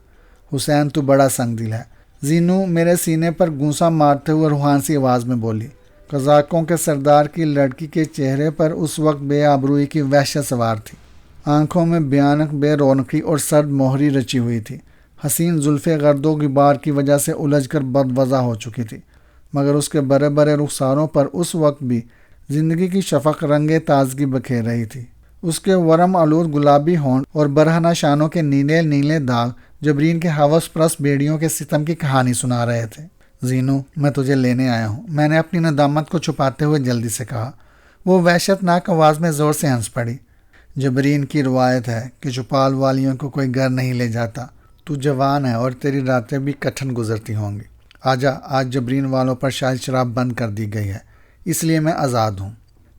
حسین، تو بڑا سنگ دل ہے، زینو میرے سینے پر گونسا مارتے ہوئے روحان سی آواز میں بولی۔ قزاقوں کے سردار کی لڑکی کے چہرے پر اس وقت بے آبروئی کی وحشت سوار تھی۔ آنکھوں میں بھیانک بے رونقی اور سرد مہری رچی ہوئی تھی۔ حسین زلفیں گرد و غبار کی وجہ سے الجھ کر بدوضع ہو چکی تھی، مگر اس کے بڑے بڑے رخساروں پر اس وقت بھی زندگی کی شفق رنگ تازگی بکھیر رہی تھی۔ اس کے ورم آلود گلابی ہونٹ اور برہنہ شانوں کے نیلے نیلے داغ جبرین کے ہوس پرست بیڑیوں کے ستم کی کہانی سنا رہے تھے۔ زینو، میں تجھے لینے آیا ہوں، میں نے اپنی ندامت کو چھپاتے ہوئے جلدی سے کہا۔ وہ وحشت ناک آواز میں زور سے ہنس پڑی۔ جبرین کی روایت ہے کہ چوپال والیوں کو کوئی گھر نہیں لے جاتا۔ تو جوان ہے اور تیری راتیں بھی کٹھن گزرتی ہوں گی۔ آجا، آج جبرین والوں پر شاید شراب بند کر دی گئی ہے، اس لیے میں آزاد ہوں۔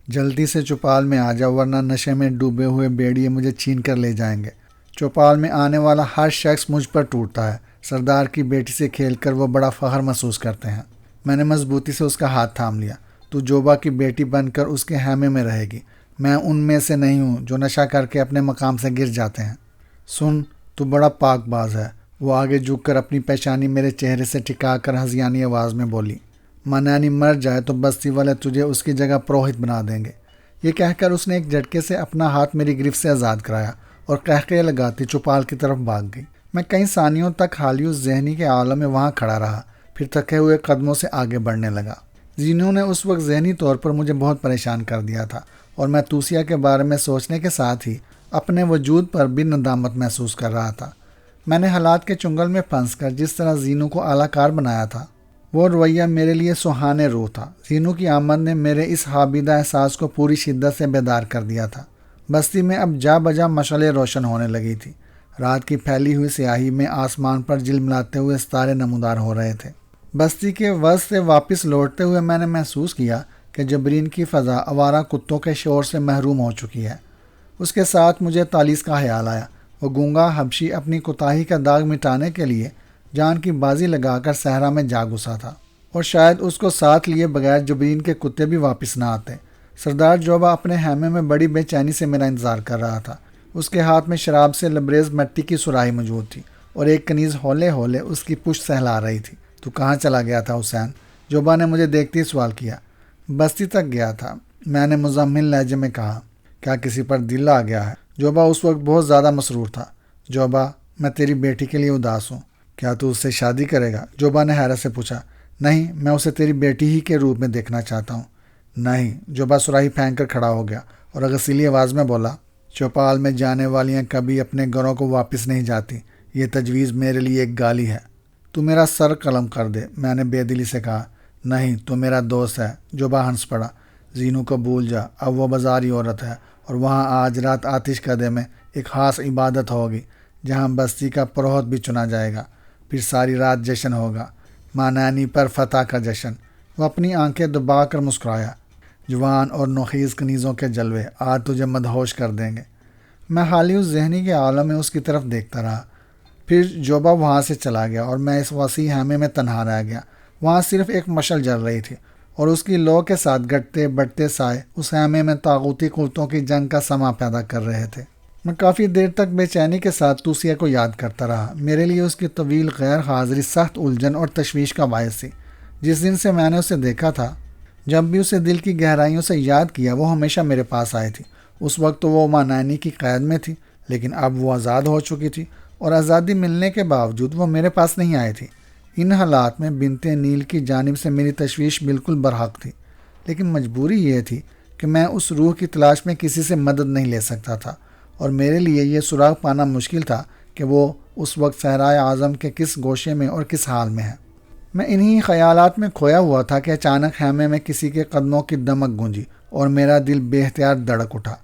جلدی سے چوپال میں آجا، ورنہ نشے میں ڈوبے ہوئے بیڑیے مجھے چھین کر لے جائیں گے۔ چوپال میں آنے والا ہر شخص مجھ پر ٹوٹتا ہے۔ سردار کی بیٹی سے کھیل کر وہ بڑا فخر محسوس کرتے ہیں۔ میں نے مضبوطی سے اس کا ہاتھ تھام لیا۔ تو جوبا کی بیٹی بن کر اس کے خیمے میں رہے گی۔ میں ان میں سے نہیں ہوں جو نشہ کر کے اپنے مقام سے گر جاتے ہیں۔ سن، تو بڑا پاک باز ہے۔ وہ آگے جھک کر اپنی پیشانی میرے چہرے سے ٹکا کر ہنسیانی آواز میں بولی۔ منانی مر جائے تو بستی والے تجھے اس کی جگہ پروہت بنا دیں گے۔ یہ کہہ کر اس نے ایک جھٹکے سے اپنا ہاتھ میری گرفت سے آزاد کرایا اور قہقہے لگاتی چوپال کی طرف بھاگ گئی۔ میں کئی ثانیوں تک حالیو ذہنی کے عالم میں وہاں کھڑا رہا، پھر تھکے ہوئے قدموں سے آگے بڑھنے لگا۔ زینو نے اس وقت ذہنی طور پر مجھے بہت پریشان کر دیا تھا، اور میں توسیہ کے بارے میں سوچنے کے ساتھ ہی اپنے وجود پر بھی ندامت محسوس کر رہا تھا۔ میں نے حالات کے چنگل میں پھنس کر جس طرح زینو کو اعلیٰ کار بنایا تھا، وہ رویہ میرے لیے سہانے روح تھا۔ زینو کی آمد نے میرے اس حابیدہ احساس کو پوری شدت سے بیدار کر دیا تھا۔ بستی میں اب جا بجا مشعلیں روشن ہونے لگی تھی۔ رات کی پھیلی ہوئی سیاہی میں آسمان پر جلملاتے ہوئے ستارے نمودار ہو رہے تھے۔ بستی کے وسط سے واپس لوٹتے ہوئے میں نے محسوس کیا کہ جبرین کی فضا آوارہ کتوں کے شور سے محروم ہو چکی ہے۔ اس کے ساتھ مجھے تالیس کا خیال آیا۔ وہ گونگا حبشی اپنی کوتاہی کا داغ مٹانے کے لیے جان کی بازی لگا کر صحرا میں جا گھسا تھا، اور شاید اس کو ساتھ لیے بغیر جبرین کے کتے بھی واپس نہ آتے۔ سردار جوبا اپنے خیمے میں بڑی بے چینی سے میرا انتظار کر رہا تھا۔ اس کے ہاتھ میں شراب سے لبریز مٹی کی سراہی موجود تھی، اور ایک کنیز ہولے ہولے اس کی پشت سہلا رہی تھی۔ تو کہاں چلا گیا تھا حسین؟ جوبا نے مجھے دیکھتے ہی سوال کیا۔ بستی تک گیا تھا، میں نے مزمل لہجے میں کہا۔ کیا کسی پر دل آ گیا ہے؟ جوبا اس وقت بہت زیادہ مسرور تھا۔ جوبا، میں تیری بیٹی کے لیے اداس ہوں۔ کیا تو اس سے شادی کرے گا؟ جوبا نے حیرت سے پوچھا۔ نہیں، میں اسے تیری بیٹی ہی کے روپ میں دیکھنا چاہتا ہوں۔ نہیں، جوبا سراہی پھینک کر کھڑا ہو گیا اور غسیلی آواز میں بولا، چوپال میں جانے والیاں کبھی اپنے گھروں کو واپس نہیں جاتی۔ یہ تجویز میرے لیے ایک گالی ہے۔ تو میرا سر قلم کر دے، میں نے بے دلی سے کہا۔ نہیں، تو میرا دوست ہے۔ جوبا ہنس پڑا۔ زینو کو بھول جا، اب وہ بازاری عورت ہے، اور وہاں آج رات آتش کدے میں ایک خاص عبادت ہوگی جہاں بستی کا پروہت بھی چنا جائے گا۔ پھر ساری رات جشن ہوگا، مانانی پر فتح کا جشن۔ وہ اپنی آنکھیں دبا کر مسکرایا۔ جوان اور نوخیز کنیزوں کے جلوے آج تجھے مدہوش کر دیں گے۔ میں حالیو ذہنی کے عالم میں اس کی طرف دیکھتا رہا۔ پھر جوبا وہاں سے چلا گیا اور میں اس وسیع خیمے میں تنہا رہ گیا۔ وہاں صرف ایک مشعل جل رہی تھی، اور اس کی لو کے ساتھ گھٹتے بڑھتے سائے اس خیمے میں طاغوتی قوتوں کی جنگ کا سما پیدا کر رہے تھے۔ میں کافی دیر تک بے چینی کے ساتھ توسیہ کو یاد کرتا رہا۔ میرے لیے اس کی طویل غیر حاضری سخت الجھن اور تشویش کا باعث تھی۔ جس دن سے میں نے اسے دیکھا تھا، جب بھی اسے دل کی گہرائیوں سے یاد کیا، وہ ہمیشہ میرے پاس آئی تھی۔ اس وقت تو وہ ماں نانی کی قید میں تھی، لیکن اب وہ آزاد ہو چکی تھی، اور آزادی ملنے کے باوجود وہ میرے پاس نہیں آئی تھی۔ ان حالات میں بنت نیل کی جانب سے میری تشویش بالکل برحق تھی، لیکن مجبوری یہ تھی کہ میں اس روح کی تلاش میں کسی سے مدد نہیں لے سکتا تھا، اور میرے لیے یہ سراغ پانا مشکل تھا کہ وہ اس وقت صحرائے اعظم کے کس گوشے میں اور کس حال میں ہے۔ میں انہی خیالات میں کھویا ہوا تھا کہ اچانک خیمے میں کسی کے قدموں کی دمک گونجی اور میرا دل بے اختیار دھڑک اٹھا۔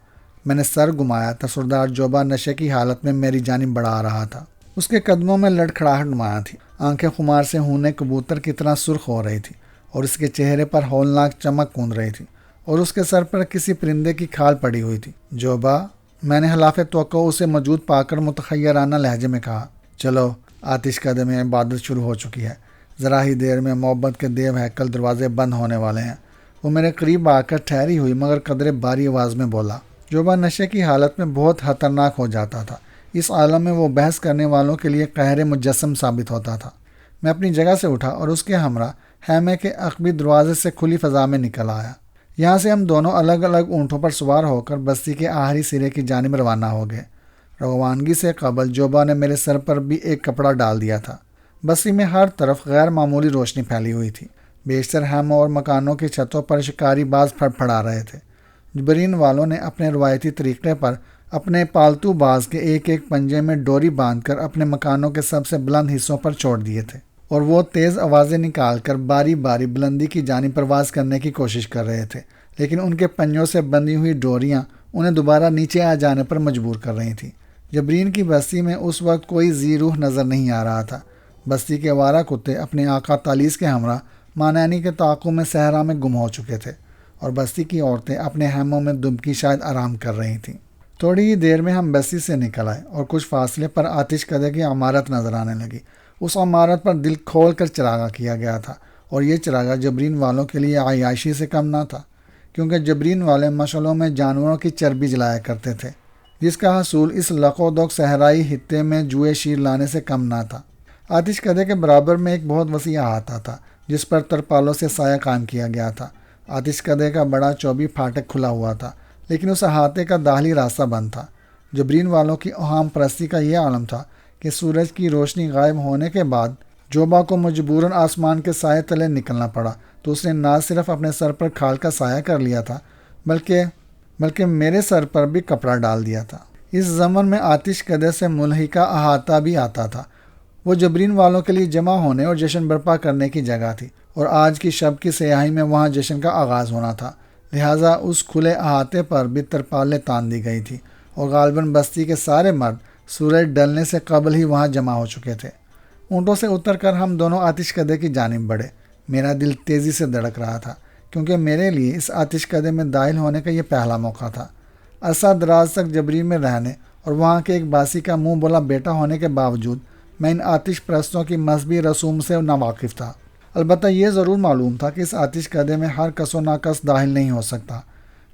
میں نے سر گھمایا تو سردار جوبا نشے کی حالت میں میری جانب بڑھا رہا تھا۔ اس کے قدموں میں لڑکھڑاہٹ نمایاں تھی، آنکھیں خمار سے ہونے کبوتر کی طرح سرخ ہو رہی تھی، اور اس کے چہرے پر ہولناک چمک کوند رہی تھی، اور اس کے سر پر کسی پرندے کی کھال پڑی ہوئی تھی۔ جوبا، میں نے خلاف توقع اسے موجود پا کر متخیرانہ لہجے میں کہا، چلو، آتش کدے میں عبادت شروع ہو چکی ہے، ذرا ہی دیر میں محبت کے دیو ہیکل دروازے بند ہونے والے ہیں۔ وہ میرے قریب آ کر ٹھہری ہوئی مگر قدرے باری آواز میں بولا۔ جوبا نشے کی حالت میں بہت خطرناک ہو جاتا تھا۔ اس عالم میں وہ بحث کرنے والوں کے لیے قہر مجسم ثابت ہوتا تھا۔ میں اپنی جگہ سے اٹھا اور اس کے ہمراہ خیمے کے عقبی دروازے سے کھلی فضا میں نکل آیا۔ یہاں سے ہم دونوں الگ الگ اونٹوں پر سوار ہو کر بستی کے آخری سرے کی جانب روانہ ہو گئے۔ روانگی سے قبل جوبا نے میرے سر پر بھی ایک کپڑا ڈال دیا تھا۔ بستی میں ہر طرف غیر معمولی روشنی پھیلی ہوئی تھی۔ بیشتر خیموں اور مکانوں کی چھتوں پر شکاری باز پھڑ پھڑا رہے تھے۔ جبرین والوں نے اپنے روایتی طریقے پر اپنے پالتو باز کے ایک ایک پنجے میں ڈوری باندھ کر اپنے مکانوں کے سب سے بلند حصوں پر چھوڑ دیے تھے، اور وہ تیز آوازیں نکال کر باری باری بلندی کی جانب پرواز کرنے کی کوشش کر رہے تھے، لیکن ان کے پنجوں سے بندھی ہوئی ڈوریاں انہیں دوبارہ نیچے آ جانے پر مجبور کر رہی تھیں۔ جبرین کی بستی میں اس وقت کوئی ذی روح نظر نہیں آ رہا تھا۔ بستی کے آوارہ کتے اپنے آقا تالیس کے ہمراہ مانانی کے تعاقب میں صحرا میں گم ہو چکے تھے، اور بستی کی عورتیں اپنے خیموں میں دبکی شاید آرام کر رہی تھیں۔ تھوڑی ہی دیر میں ہم بستی سے نکل آئے اور کچھ فاصلے پر آتش کدے کی عمارت نظر آنے لگی۔ اس عمارت پر دل کھول کر چراغاں کیا گیا تھا، اور یہ چراغاں جبرین والوں کے لیے عیاشی سے کم نہ تھا، کیونکہ جبرین والے مشعلوں میں جانوروں کی چربی جلایا کرتے تھے، جس کا حصول اس لقودق صحرائی خطے میں جوئے شیر لانے سے کم نہ تھا۔ آتش کدے کے برابر میں ایک بہت وسیع احاطہ تھا، جس پر ترپالوں سے سایہ قائم کیا گیا تھا۔ آتش کدے کا بڑا چوبی پھاٹک کھلا ہوا تھا، لیکن اس احاطے کا داخلی راستہ بند تھا۔ جبرین والوں کی اوہام پرستی کا یہ عالم تھا کہ سورج کی روشنی غائب ہونے کے بعد جوبا کو مجبوراً آسمان کے سائے تلے نکلنا پڑا، تو اس نے نہ صرف اپنے سر پر کھال کا سایہ کر لیا تھا، بلکہ میرے سر پر بھی کپڑا ڈال دیا تھا۔ اس زمن میں آتش کدے سے ملحقہ احاطہ بھی آتا تھا۔ وہ جبرین والوں کے لیے جمع ہونے اور جشن برپا کرنے کی جگہ تھی، اور آج کی شب کی سیاہی میں وہاں جشن کا آغاز ہونا تھا، لہٰذا اس کھلے احاطے پر بھی ترپالیں تان دی گئی تھی، اور غالباً بستی کے سارے مرد سورج ڈلنے سے قبل ہی وہاں جمع ہو چکے تھے۔ اونٹوں سے اتر کر ہم دونوں آتش کدے کی جانب بڑھے۔ میرا دل تیزی سے دھڑک رہا تھا، کیونکہ میرے لیے اس آتش کدے میں داخل ہونے کا یہ پہلا موقع تھا۔ عرصہ دراز تک جبرین میں رہنے اور وہاں کے ایک باسی کا منہ بولا بیٹا ہونے کے باوجود میں ان آتش پرستوں کی مذہبی رسوم سے ناواقف تھا۔ البتہ یہ ضرور معلوم تھا کہ اس آتش کدے میں ہر کس و ناکس داخل نہیں ہو سکتا۔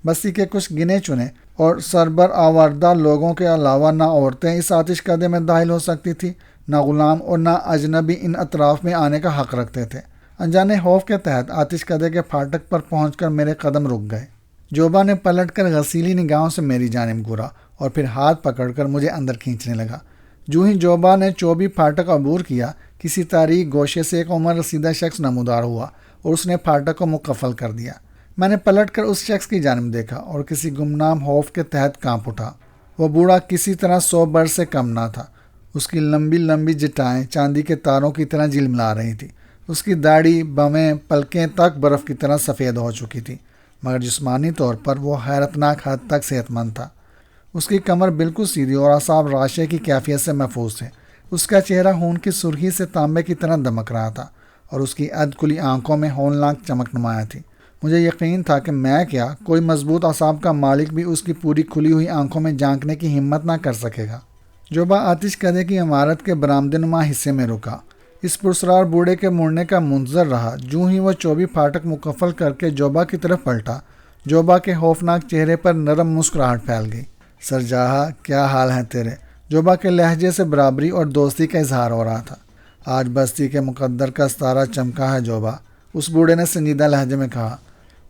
بستی کے کچھ گنے چنے اور سربر آوردہ لوگوں کے علاوہ نہ عورتیں اس آتش کدے میں داخل ہو سکتی تھی، نہ غلام اور نہ اجنبی ان اطراف میں آنے کا حق رکھتے تھے۔ انجانے خوف کے تحت آتش کدے کے پھاٹک پر پہنچ کر میرے قدم رک گئے۔ جوبا نے پلٹ کر غسیلی نگاہوں سے میری جانب گھورا اور پھر ہاتھ پکڑ کر مجھے اندر کھینچنے لگا۔ جو ہی جوبا نے چوبی پھاٹک عبور کیا، کسی تاریک گوشے سے ایک عمر رسیدہ شخص نمودار ہوا اور اس نے پھاٹک کو مقفل کر دیا۔ میں نے پلٹ کر اس شخص کی جانب دیکھا اور کسی گمنام خوف کے تحت کانپ اٹھا۔ وہ بوڑھا کسی طرح 100 برس سے کم نہ تھا۔ اس کی لمبی لمبی جٹائیں چاندی کے تاروں کی طرح جلملا رہی تھیں۔ اس کی داڑھی، بویں، پلکیں تک برف کی طرح سفید ہو چکی تھی، مگر جسمانی طور پر وہ حیرتناک حد تک صحت مند تھا۔ اس کی کمر بالکل سیدھی اور اعصاب راشے کی کیفیت سے محفوظ تھے۔ اس کا چہرہ خون کی سرخی سے تانبے کی طرح دمک رہا تھا، اور اس کی اد کھلی آنکھوں میں ہولناک چمک نمایاں تھی۔ مجھے یقین تھا کہ میں کیا، کوئی مضبوط اعصاب کا مالک بھی اس کی پوری کھلی ہوئی آنکھوں میں جھانکنے کی ہمت نہ کر سکے گا۔ جوبا آتش کدے کی عمارت کے برآمدہ نما حصے میں رکا۔ اس پرسرار بوڑھے کے مڑنے کا منتظر رہا۔ جو ہی وہ چوبی پھاٹک مقفل کر کے جوبا کی طرف پلٹا، جوبا کے خوفناک چہرے پر نرم مسکراہٹ پھیل گئی۔ سرجاہا، کیا حال ہیں تیرے؟ جوبا کے لہجے سے برابری اور دوستی کا اظہار ہو رہا تھا۔ آج بستی کے مقدر کا ستارہ چمکا ہے جوبا، اس بوڑھے نے سنجیدہ لہجے میں کہا۔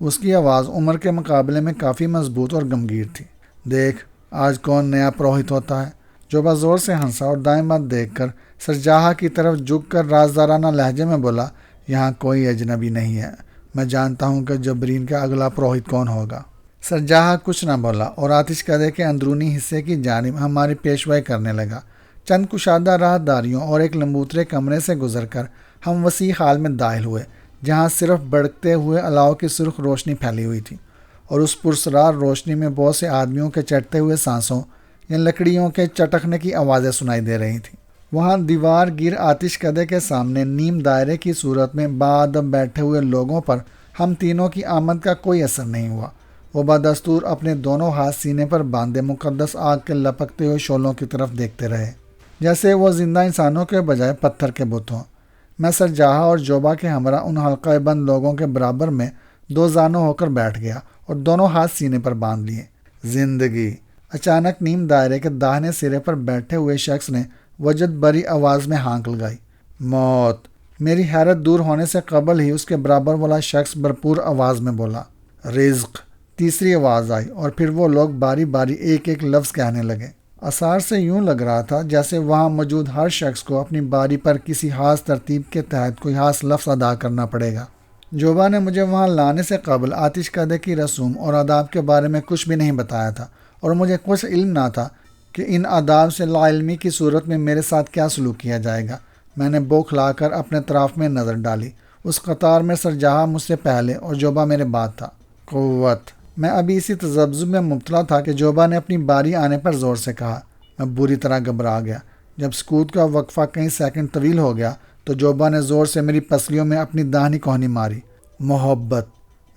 اس کی آواز عمر کے مقابلے میں کافی مضبوط اور گمگیر تھی۔ دیکھ، آج کون نیا پروہت ہوتا ہے؟ جوبا زور سے ہنسا اور دائیں بائیں دیکھ کر سرجہا کی طرف جھک کر رازدارانہ لہجے میں بولا، یہاں کوئی اجنبی نہیں ہے، میں جانتا ہوں کہ جبرین کا اگلا پروہت کون ہوگا۔ سرجہا کچھ نہ بولا اور آتش کدے کے اندرونی حصے کی جانب ہماری پیشوائی کرنے لگا۔ چند کشادہ راہ داریوں اور ایک لمبوترے کمرے سے گزر کر ہم وسیع ہال میں داخل ہوئے، جہاں صرف بڑکتے ہوئے الاؤ کی سرخ روشنی پھیلی ہوئی تھی، اور اس پرسرار روشنی میں بہت سے آدمیوں کے چٹتے ہوئے سانسوں یا لکڑیوں کے چٹکنے کی آوازیں سنائی دے رہی تھیں۔ وہاں دیوار گیر آتش کدے کے سامنے نیم دائرے کی صورت میں باادب بیٹھے ہوئے لوگوں پر ہم تینوں کی آمد کا کوئی اثر نہیں ہوا۔ وہ بدستور اپنے دونوں ہاتھ سینے پر باندھے مقدس آگ کے لپکتے ہوئے شعلوں کی طرف دیکھتے رہے، جیسے وہ زندہ انسانوں کے بجائے پتھر کے بت ہوں۔ میں سرجہا اور جوبا کے ہمراہ ان حلقہ بند لوگوں کے برابر میں دو زانوں ہو کر بیٹھ گیا اور دونوں ہاتھ سینے پر باندھ لیے۔ زندگی! اچانک نیم دائرے کے داہنے سرے پر بیٹھے ہوئے شخص نے وجد بری آواز میں ہانک لگائی۔ موت! میری حیرت دور ہونے سے قبل ہی اس کے برابر والا شخص بھرپور آواز میں بولا۔ رزق! تیسری آواز آئی اور پھر وہ لوگ باری باری ایک ایک لفظ کہنے لگے۔ آثار سے یوں لگ رہا تھا جیسے وہاں موجود ہر شخص کو اپنی باری پر کسی خاص ترتیب کے تحت کوئی خاص لفظ ادا کرنا پڑے گا۔ جوبا نے مجھے وہاں لانے سے قبل آتش کدے کی رسوم اور آداب کے بارے میں کچھ بھی نہیں بتایا تھا، اور مجھے کچھ علم نہ تھا کہ ان آداب سے لا علمی کی صورت میں میرے ساتھ کیا سلوک کیا جائے گا۔ میں نے بوکھلا کر اپنے طرف میں نظر ڈالی۔ اس قطار میں سرجہا مجھ سے پہلے اور جوبا میرے بعد تھا۔ قوت! میں ابھی اسی تذبذب میں مبتلا تھا کہ جوبا نے اپنی باری آنے پر زور سے کہا۔ میں بری طرح گھبرا گیا۔ جب سکوت کا وقفہ کئی سیکنڈ طویل ہو گیا تو جوبا نے زور سے میری پسلیوں میں اپنی داہنی کوہنی ماری۔ محبت!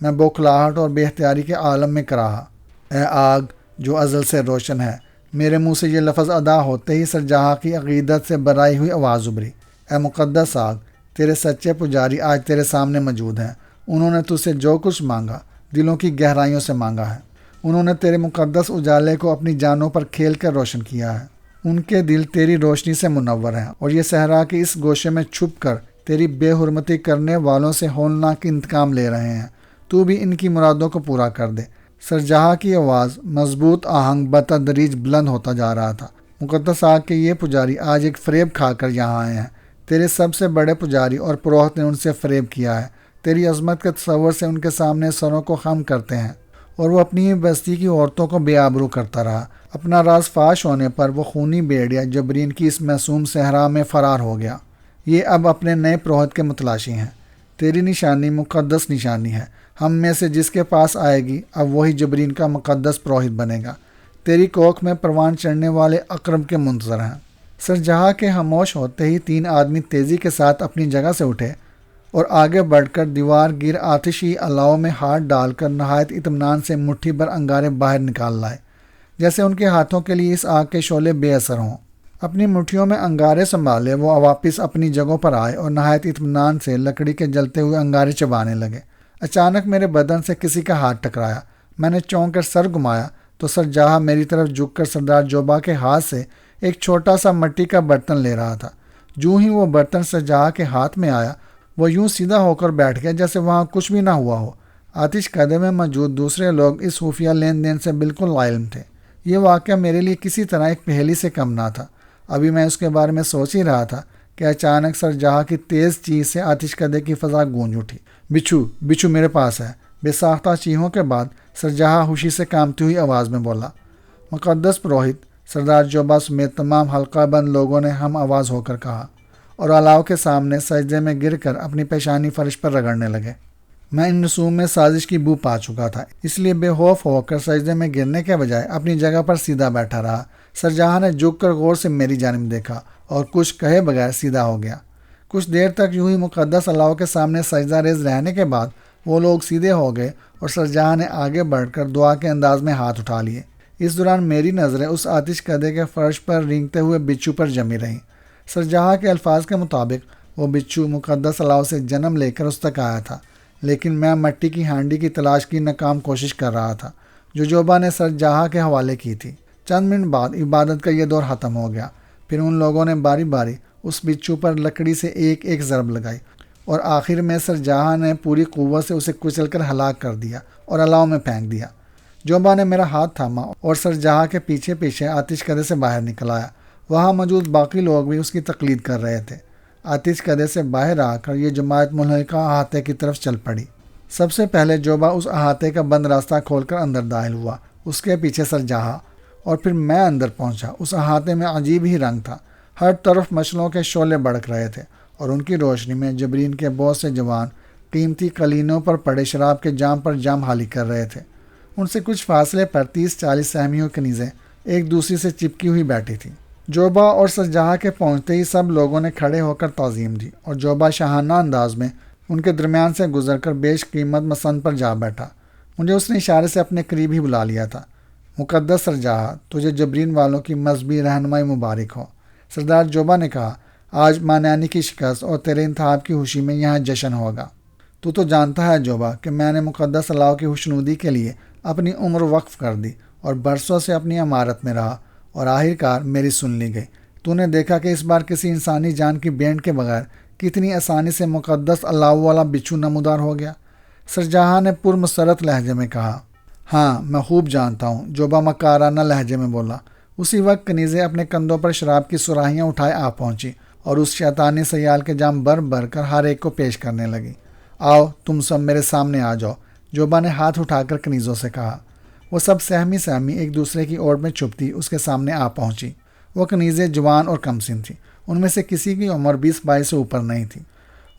میں بوکھلاہٹ اور بے اختیاری کے عالم میں کراہا۔ اے آگ جو ازل سے روشن ہے! میرے منہ سے یہ لفظ ادا ہوتے ہی سرجہا کی عقیدت سے برائی ہوئی آواز ابھری۔ اے مقدس آگ! تیرے سچے پجاری آج تیرے سامنے موجود ہیں۔ انہوں نے تجھ سے جو کچھ مانگا دلوں کی گہرائیوں سے مانگا ہے۔ انہوں نے تیرے مقدس اجالے کو اپنی جانوں پر کھیل کر روشن کیا ہے۔ ان کے دل تیری روشنی سے منور ہیں، اور یہ صحرا کے اس گوشے میں چھپ کر تیری بے حرمتی کرنے والوں سے ہولناک انتقام لے رہے ہیں۔ تو بھی ان کی مرادوں کو پورا کر دے۔ سرجہا کی آواز مضبوط آہنگ بتدریج بلند ہوتا جا رہا تھا۔ مقدس آگ کے یہ پجاری آج ایک فریب کھا کر یہاں آئے ہیں۔ تیرے سب سے بڑے پجاری اور پروہت نے ان سے فریب کیا ہے۔ تیری عظمت کے تصور سے ان کے سامنے سروں کو خم کرتے ہیں، اور وہ اپنی ہی بستی کی عورتوں کو بے آبرو کرتا رہا۔ اپنا راز فاش ہونے پر وہ خونی بھیڑیا جبرین کی اس معصوم صحرا میں فرار ہو گیا۔ یہ اب اپنے نئے پروہت کے متلاشی ہیں۔ تیری نشانی مقدس نشانی ہے۔ ہم میں سے جس کے پاس آئے گی اب وہی جبرین کا مقدس پروہت بنے گا۔ تیری کوکھ میں پروان چڑھنے والے اقرب کے منتظر ہیں۔ سرجہا کے خاموش ہوتے ہی تین آدمی تیزی کے ساتھ اپنی جگہ سے اٹھے اور آگے بڑھ کر دیوار گیر آتشی الاؤ میں ہاتھ ڈال کر نہایت اطمینان سے مٹھی بھر انگارے باہر نکال لائے، جیسے ان کے ہاتھوں کے لیے اس آگ کے شعلے بے اثر ہوں۔ اپنی مٹھیوں میں انگارے سنبھالے وہ واپس اپنی جگہوں پر آئے اور نہایت اطمینان سے لکڑی کے جلتے ہوئے انگارے چبانے لگے۔ اچانک میرے بدن سے کسی کا ہاتھ ٹکرایا۔ میں نے چونک کر سر گھمایا تو سرجہا میری طرف جھک کر سردار جوبا کے ہاتھ سے ایک چھوٹا سا مٹی کا برتن لے رہا تھا۔ جو ہی وہ برتن سرجہا کے ہاتھ میں آیا، وہ یوں سیدھا ہو کر بیٹھ گیا جیسے وہاں کچھ بھی نہ ہوا ہو۔ آتش کدے میں موجود دوسرے لوگ اس خفیہ لین دین سے بالکل لا علم تھے۔ یہ واقعہ میرے لیے کسی طرح ایک پہیلی سے کم نہ تھا۔ ابھی میں اس کے بارے میں سوچ ہی رہا تھا کہ اچانک سرجہا کی تیز چیخ سے آتش کدے کی فضا گونج اٹھی۔ بچھو بچھو میرے پاس ہے! بے ساختہ چیخوں کے بعد سرجہا خوشی سے کانپتی ہوئی آواز میں بولا۔ مقدس پروہت! سردار جوبا سمیت تمام حلقہ بند لوگوں نے ہم آواز ہو کر کہا، اور الاؤ کے سامنے سجدے میں گر کر اپنی پیشانی فرش پر رگڑنے لگے۔ میں ان رسوم میں سازش کی بو پا چکا تھا، اس لیے بے خوف ہو کر سجدے میں گرنے کے بجائے اپنی جگہ پر سیدھا بیٹھا رہا۔ سرجہا نے جھک کر غور سے میری جانب دیکھا اور کچھ کہے بغیر سیدھا ہو گیا۔ کچھ دیر تک یوں ہی مقدس الاؤ کے سامنے سجدہ ریز رہنے کے بعد وہ لوگ سیدھے ہو گئے اور سرجہا نے آگے بڑھ کر دعا کے انداز میں ہاتھ اٹھا لیے۔ اس دوران میری نظریں اس آتش کدے کے فرش پر رینگتے ہوئے بچھو پر جمی رہیں۔ سرجہا کے الفاظ کے مطابق وہ بچھو مقدس الاؤ سے جنم لے کر اس تک آیا تھا، لیکن میں مٹی کی ہانڈی کی تلاش کی ناکام کوشش کر رہا تھا جو جوبا نے سرجہا کے حوالے کی تھی۔ چند منٹ بعد عبادت کا یہ دور ختم ہو گیا۔ پھر ان لوگوں نے باری باری اس بچھو پر لکڑی سے ایک ایک ضرب لگائی اور آخر میں سرجہاں نے پوری قوت سے اسے کچل کر ہلاک کر دیا اور الاؤ میں پھینک دیا۔ جوبا نے میرا ہاتھ تھاما اور سرجہاں کے پیچھے پیچھے آتش کدے سے باہر نکل آیا۔ وہاں موجود باقی لوگ بھی اس کی تقلید کر رہے تھے۔ آتش کدے سے باہر آ کر یہ جماعت ملحقہ احاطے کی طرف چل پڑی۔ سب سے پہلے جوبا اس احاطے کا بند راستہ کھول کر اندر داخل ہوا، اس کے پیچھے سرجہاں، اور پھر میں اندر پہنچا۔ اس احاطے میں عجیب ہی رنگ تھا، ہر طرف مشعلوں کے شعلے بڑک رہے تھے اور ان کی روشنی میں جبرین کے بہت سے جوان قیمتی قلینوں پر پڑے شراب کے جام پر جام حالی کر رہے تھے۔ ان سے کچھ فاصلے پر 30-40 سہمیوں کنیزیں ایک دوسری سے چپکی ہوئی بیٹھی تھیں۔ جوبا اور سرجہاں کے پہنچتے ہی سب لوگوں نے کھڑے ہو کر تعظیم دی اور جوبا شاہانہ انداز میں ان کے درمیان سے گزر کر بیش قیمت مسند پر جا بیٹھا۔ مجھے اس نے اشارے سے اپنے قریب ہی بلا لیا تھا۔ مقدس سرجہاں، تجھے جبرین والوں کی مذہبی رہنمائی مبارک ہو۔ سردار جوبا نے کہا، آج مانیانی کی شکست اور تیرے انتخاب کی خوشی میں یہاں جشن ہوگا۔ تو جانتا ہے جوبا کہ میں نے مقدس اللہ کی خوشنودی کے لیے اپنی عمر وقف کر دی اور برسوں سے اپنی عمارت میں رہا اور آخرکار میری سن لی گئی۔ تو نے دیکھا کہ اس بار کسی انسانی جان کی بینڈ کے بغیر کتنی آسانی سے مقدس اللہ والا بچھو نمودار ہو گیا۔ سرجہاں نے پرمسرت لہجے میں کہا، ہاں میں خوب جانتا ہوں، جوبا مکارانہ لہجے میں بولا۔ اسی وقت کنیزیں اپنے کندھوں پر شراب کی سراہیاں اٹھائے آ پہنچی اور اس شیطانی سیال کے جام بھر بھر کر ہر ایک کو پیش کرنے لگی۔ آؤ تم سب میرے سامنے آ جاؤ، جوبا نے ہاتھ اٹھا کر کنیزوں سے کہا۔ وہ سب سہمی سہمی ایک دوسرے کی اوٹ میں چھپتی اس کے سامنے آ پہنچی۔ وہ کنیزیں جوان اور کم سن تھیں، ان میں سے کسی کی عمر 20-22 سے اوپر نہیں تھی۔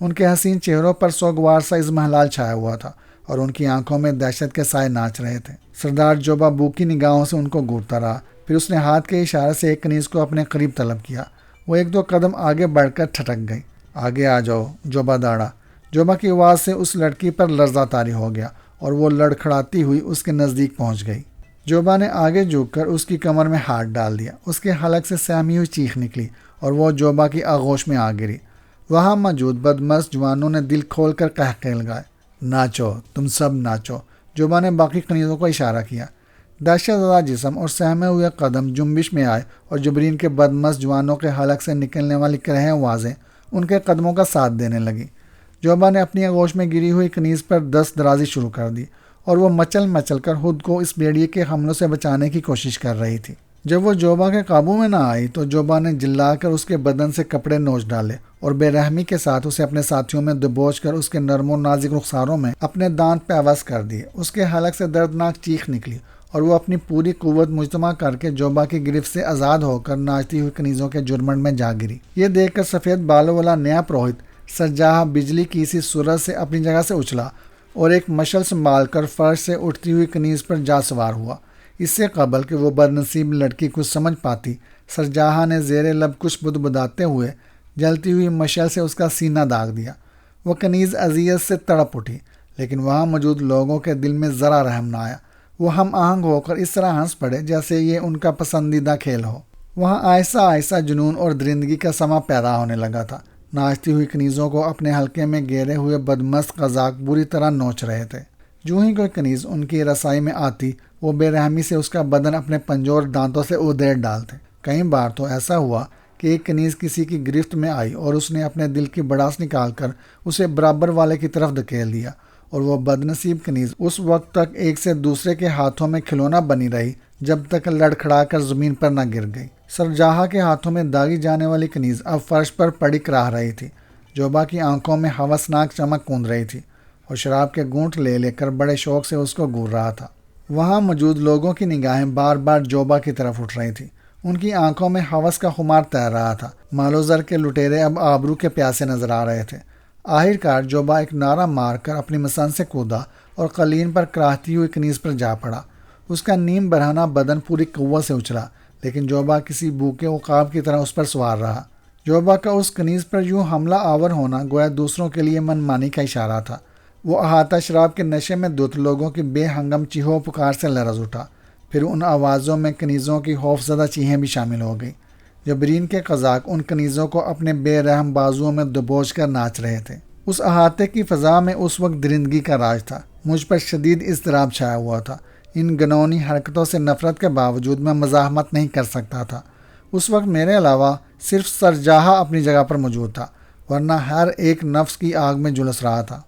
ان کے حسین چہروں پر سوگوار سا اضمحلال چھایا ہوا تھا اور ان کی آنکھوں میں دہشت کے سائے ناچ رہے تھے۔ سردار جوبا بوکی نگاہوں سے ان کو گھورتا رہا، پھر اس نے ہاتھ کے اشارے سے ایک کنیز کو اپنے قریب طلب کیا۔ وہ 1-2 قدم آگے بڑھ کر ٹھٹک گئی۔ آگے آ جاؤ جوبا داڑا۔ جوبا کی آواز سے اس لڑکی پر لرزہ طاری ہو گیا اور وہ لڑکھڑاتی ہوئی اس کے نزدیک پہنچ گئی۔ جوبا نے آگے جھک کر اس کی کمر میں ہاتھ ڈال دیا۔ اس کے حلق سے سہمی ہوئی چیخ نکلی اور وہ جوبا کی آغوش میں آ گری۔ وہاں موجود بدمست جوانوں نے دل کھول کر قہقہے لگائے۔ ناچو، تم سب ناچو، جوبا نے باقی کنیزوں کو اشارہ کیا۔ دہشت زدہ جسم اور سہمے ہوئے قدم جنبش میں آئے اور جبرین کے بدمست جوانوں کے حلق سے نکلنے والی کرہیں آوازیں ان کے قدموں کا ساتھ دینے لگی۔ جوبا نے اپنی آغوش میں گری ہوئی کنیز پر دست درازی شروع کر دی اور وہ مچل مچل کر خود کو اس بیڑیے کے حملوں سے بچانے کی کوشش کر رہی تھی۔ جب وہ جوبا کے قابو میں نہ آئی تو جوبا نے جلا کر اس کے بدن سے کپڑے نوچ ڈالے اور بے رحمی کے ساتھ اسے اپنے ساتھیوں میں دبوچ کر اس کے نرم و نازک رخساروں میں اپنے دانت پیوست کر دیے۔ اس کے حلق سے دردناک چیخ نکلی اور وہ اپنی پوری قوت مجتمع کر کے جوبا کی گرفت سے آزاد ہو کر ناچتی ہوئی کنیزوں کے جرمنڈ میں جا گری۔ یہ دیکھ کر سفید بالوں والا نیا پروہت سرجہاں بجلی کی سی صورت سے اپنی جگہ سے اچھلا اور ایک مشعل سنبھال کر فرش سے اٹھتی ہوئی کنیز پر جا سوار ہوا۔ اس سے قبل کہ وہ بدنصیب لڑکی کچھ سمجھ پاتی، سرجہاں نے زیر لب کچھ بدبداتے ہوئے جلتی ہوئی مشعل سے اس کا سینہ داغ دیا۔ وہ کنیز اذیت سے تڑپ اٹھی، لیکن وہاں موجود لوگوں کے دل میں ذرا رحم نہ آیا۔ وہ ہم آہنگ ہو کر اس طرح ہنس پڑے جیسے یہ ان کا پسندیدہ کھیل ہو۔ وہاں آہستہ آہستہ جنون اور درندگی کا سما پیدا ہونے لگا تھا۔ ناچتی ہوئی کنیزوں کو اپنے حلقے میں گھیرے ہوئے بدمست قزاق بری طرح نوچ رہے تھے۔ جو ہی کوئی کنیز ان کی رسائی میں آتی، وہ بے رحمی سے اس کا بدن اپنے پنجور دانتوں سے ادھیڑ ڈالتے۔ کئی بار تو ایسا ہوا کہ ایک کنیز کسی کی گرفت میں آئی اور اس نے اپنے دل کی بڑاس نکال کر اسے برابر والے کی طرف دھکیل دیا، اور وہ بدنصیب کنیز اس وقت تک ایک سے دوسرے کے ہاتھوں میں کھلونا بنی رہی جب تک لڑکھڑا کر زمین پر نہ گر گئی۔ سرجہاں کے ہاتھوں میں داغی جانے والی کنیز اب فرش پر پڑی کراہ رہی تھی۔ جوبا کی آنکھوں میں ہوسناک چمک کوند رہی تھی اور شراب کے گھونٹ لے لے کر بڑے شوق سے اس کو گور رہا تھا۔ وہاں موجود لوگوں کی نگاہیں بار بار جوبا کی طرف اٹھ رہی تھیں۔ ان کی آنکھوں میں ہوس کا خمار تیر رہا تھا۔ مال و زر کے لٹیرے اب آبرو کے پیاسے نظر آ رہے تھے۔ آخرکار جوبا ایک نعرہ مار کر اپنی مسند سے کودا اور قلین پر کراہتی ہوئی کنیز پر جا پڑا۔ اس کا نیم برہنہ بدن پوری قوت سے اچھلا، لیکن جوبا کسی بھوکے عقاب کی طرح اس پر سوار رہا۔ جوبا کا اس کنیز پر یوں حملہ آور ہونا گویا دوسروں کے لیے من مانی کا اشارہ تھا۔ وہ احاطہ شراب کے نشے میں دھت لوگوں کی بے ہنگم چیخو پکار سے لرز اٹھا۔ پھر ان آوازوں میں کنیزوں کی خوفزدہ چیخیں بھی شامل ہو گئیں۔ جبرین کے قزاق ان کنیزوں کو اپنے بے رحم بازوؤں میں دبوچ کر ناچ رہے تھے۔ اس احاطے کی فضا میں اس وقت درندگی کا راج تھا۔ مجھ پر شدید اضطراب چھایا ہوا تھا۔ ان گنونی حرکتوں سے نفرت کے باوجود میں مزاحمت نہیں کر سکتا تھا۔ اس وقت میرے علاوہ صرف سرجہاں اپنی جگہ پر موجود تھا۔ ورنہ ہر ایک نفس کی آگ میں جھلس رہا تھا۔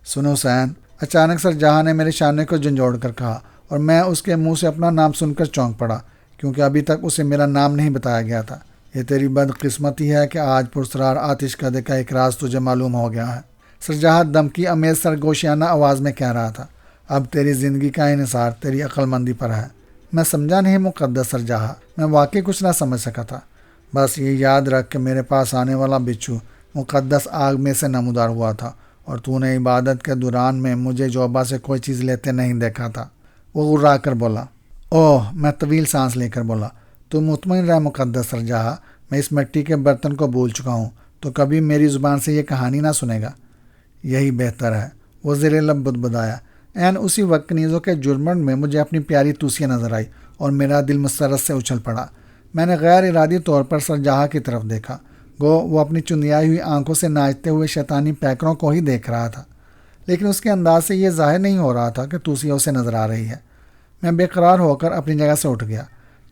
سنو حسین، اچانک سر جہاں نے میرے شانے کو جھنجھوڑ کر کہا، اور میں اس کے منہ سے اپنا نام سن کر چونک پڑا، کیونکہ ابھی تک اسے میرا نام نہیں بتایا گیا تھا۔ یہ تیری بدقسمتی ہے کہ آج پرسرار آتش کدے کا ایک راز تجھے معلوم ہو گیا ہے، سرجہاں دمکی امیز سرگوشیانہ آواز میں کہہ رہا تھا۔ اب تیری زندگی کا انحصار تیری عقل مندی پر ہے۔ میں سمجھا نہیں مقدس سرجہاں، میں واقعی کچھ نہ سمجھ سکا تھا۔ بس یہ یاد رکھ کہ میرے پاس آنے والا بچھو مقدس آگ میں سے نمودار ہوا تھا، اور تو نے عبادت کے دوران میں مجھے جوبا سے کوئی چیز لیتے نہیں دیکھا تھا۔ وہ غرا کر بولا۔ اوہ، میں طویل سانس لے کر بولا، تو مطمئن رہ مقدس سرجہاں، میں اس مٹی کے برتن کو بھول چکا ہوں، تو کبھی میری زبان سے یہ کہانی نہ سنے گا۔ یہی بہتر ہے، وہ زیر لب بدبدایا۔ عین اسی وقت کنیزوں کے جرمنڈ میں مجھے اپنی پیاری توسیہ نظر آئی، اور میرا دل مسرت سے اچھل پڑا۔ میں نے غیر ارادی طور پر سرجہاں کی طرف دیکھا، گو وہ اپنی چندیائی ہوئی آنکھوں سے ناچتے ہوئے شیطانی پیکروں کو ہی دیکھ رہا تھا، لیکن اس کے انداز سے یہ ظاہر نہیں ہو رہا تھا کہ توسیہ اسے نظر آ رہی ہے۔ میں بے قرار ہو کر اپنی جگہ سے اٹھ گیا۔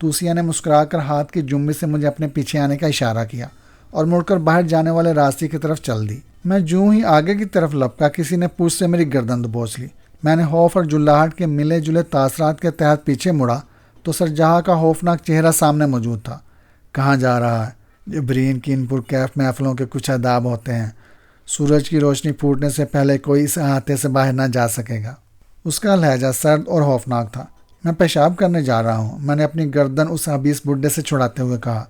توسیہ نے مسکرا کر ہاتھ کی جنبش سے مجھے اپنے پیچھے آنے کا اشارہ کیا، اور مڑ کر باہر جانے والے راستے کی طرف چل دی۔ میں جوں ہی آگے کی طرف لپکا، کسی نے پوچھ سے میری گردن دبوچ لی۔ میں نے خوف اور جلاہٹ کے ملے جلے تاثرات کے تحت پیچھے مڑا تو سرجہاں کا خوفناک چہرہ سامنے موجود تھا۔ کہاں جا رہا ہے؟ جبرین کی ان پرکیف محفلوں کے کچھ آداب ہوتے ہیں۔ سورج کی روشنی پھوٹنے سے پہلے کوئی اس احاطے سے باہر نہ جا سکے گا۔ اس کا لہجہ سرد اور خوفناک تھا۔ میں پیشاب کرنے جا رہا ہوں، میں نے اپنی گردن اس حبیس بڈھے سے چھڑاتے ہوئے کہا۔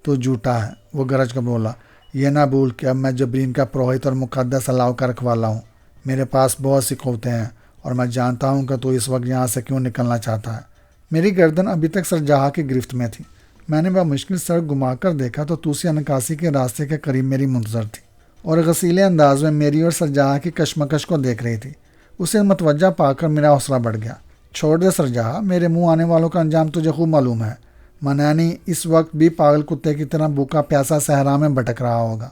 تو جھوٹا ہے، وہ گرج کر بولا۔ یہ نہ بھول کہ اب میں جبرین کا پروہت اور مقدس اللہ کا رکھوالا ہوں۔ میرے پاس بہت سی قوتیں ہیں، اور میں جانتا ہوں کہ تو اس وقت یہاں سے کیوں نکلنا چاہتا ہے۔ میری گردن ابھی تک سرجہاں کی گرفت میں تھی۔ میں نے بمشکل سر گھما کر دیکھا تو توسیہ نکاسی کے راستے کے قریب میری منتظر تھی، اور غسیلے انداز میں میری اور سرجہاں کی کشمکش کو دیکھ رہی تھی۔ اسے متوجہ پا کر میرا حوصلہ بڑھ گیا۔ چھوڑ دے سرجہاں، میرے منہ آنے والوں کا انجام تجھے خوب معلوم ہے۔ منانی اس وقت بھی پاگل کتے کی طرح بھوکا پیاسا صحرا میں بھٹک رہا ہوگا۔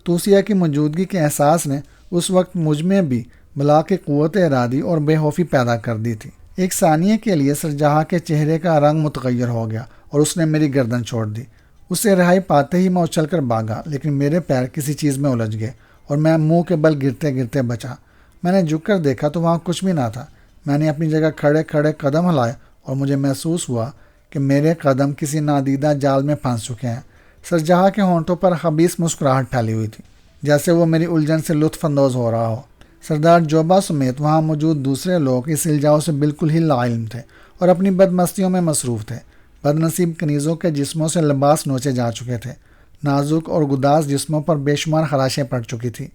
توسیہ کی موجودگی کے احساس نے اس وقت مجھ میں بھی بلا کے قوت ارادی اور بے خوفی پیدا کر دی تھی۔ ایک ثانیے کے لیے سرجہاں کے چہرے کا رنگ متغیر ہو گیا، اور اس نے میری گردن چھوڑ دی۔ اسے رہائی پاتے ہی میں اچھل کر بھاگا، لیکن میرے پیر کسی چیز میں الجھ گئے، اور میں منہ کے بل گرتے گرتے بچا۔ میں نے جھک کر دیکھا تو وہاں کچھ بھی نہ تھا۔ میں نے اپنی جگہ کھڑے کھڑے قدم ہلائے، اور مجھے محسوس ہوا کہ میرے قدم کسی نادیدہ جال میں پھنس چکے ہیں۔ سرجہاں کے ہونٹوں پر خبیث مسکراہٹ پھیلی ہوئی تھی، جیسے وہ میری الجھن سے لطف اندوز ہو رہا ہو۔ سردار جوبا سمیت وہاں موجود دوسرے لوگ اس الجاؤ سے بالکل ہی لا علم تھے، اور اپنی بدمستیوں میں مصروف تھے۔ بدنصیب کنیزوں کے جسموں سے لباس نوچے جا چکے تھے۔ نازک اور گداز جسموں پر بے شمار خراشیں پڑ چکی تھیں،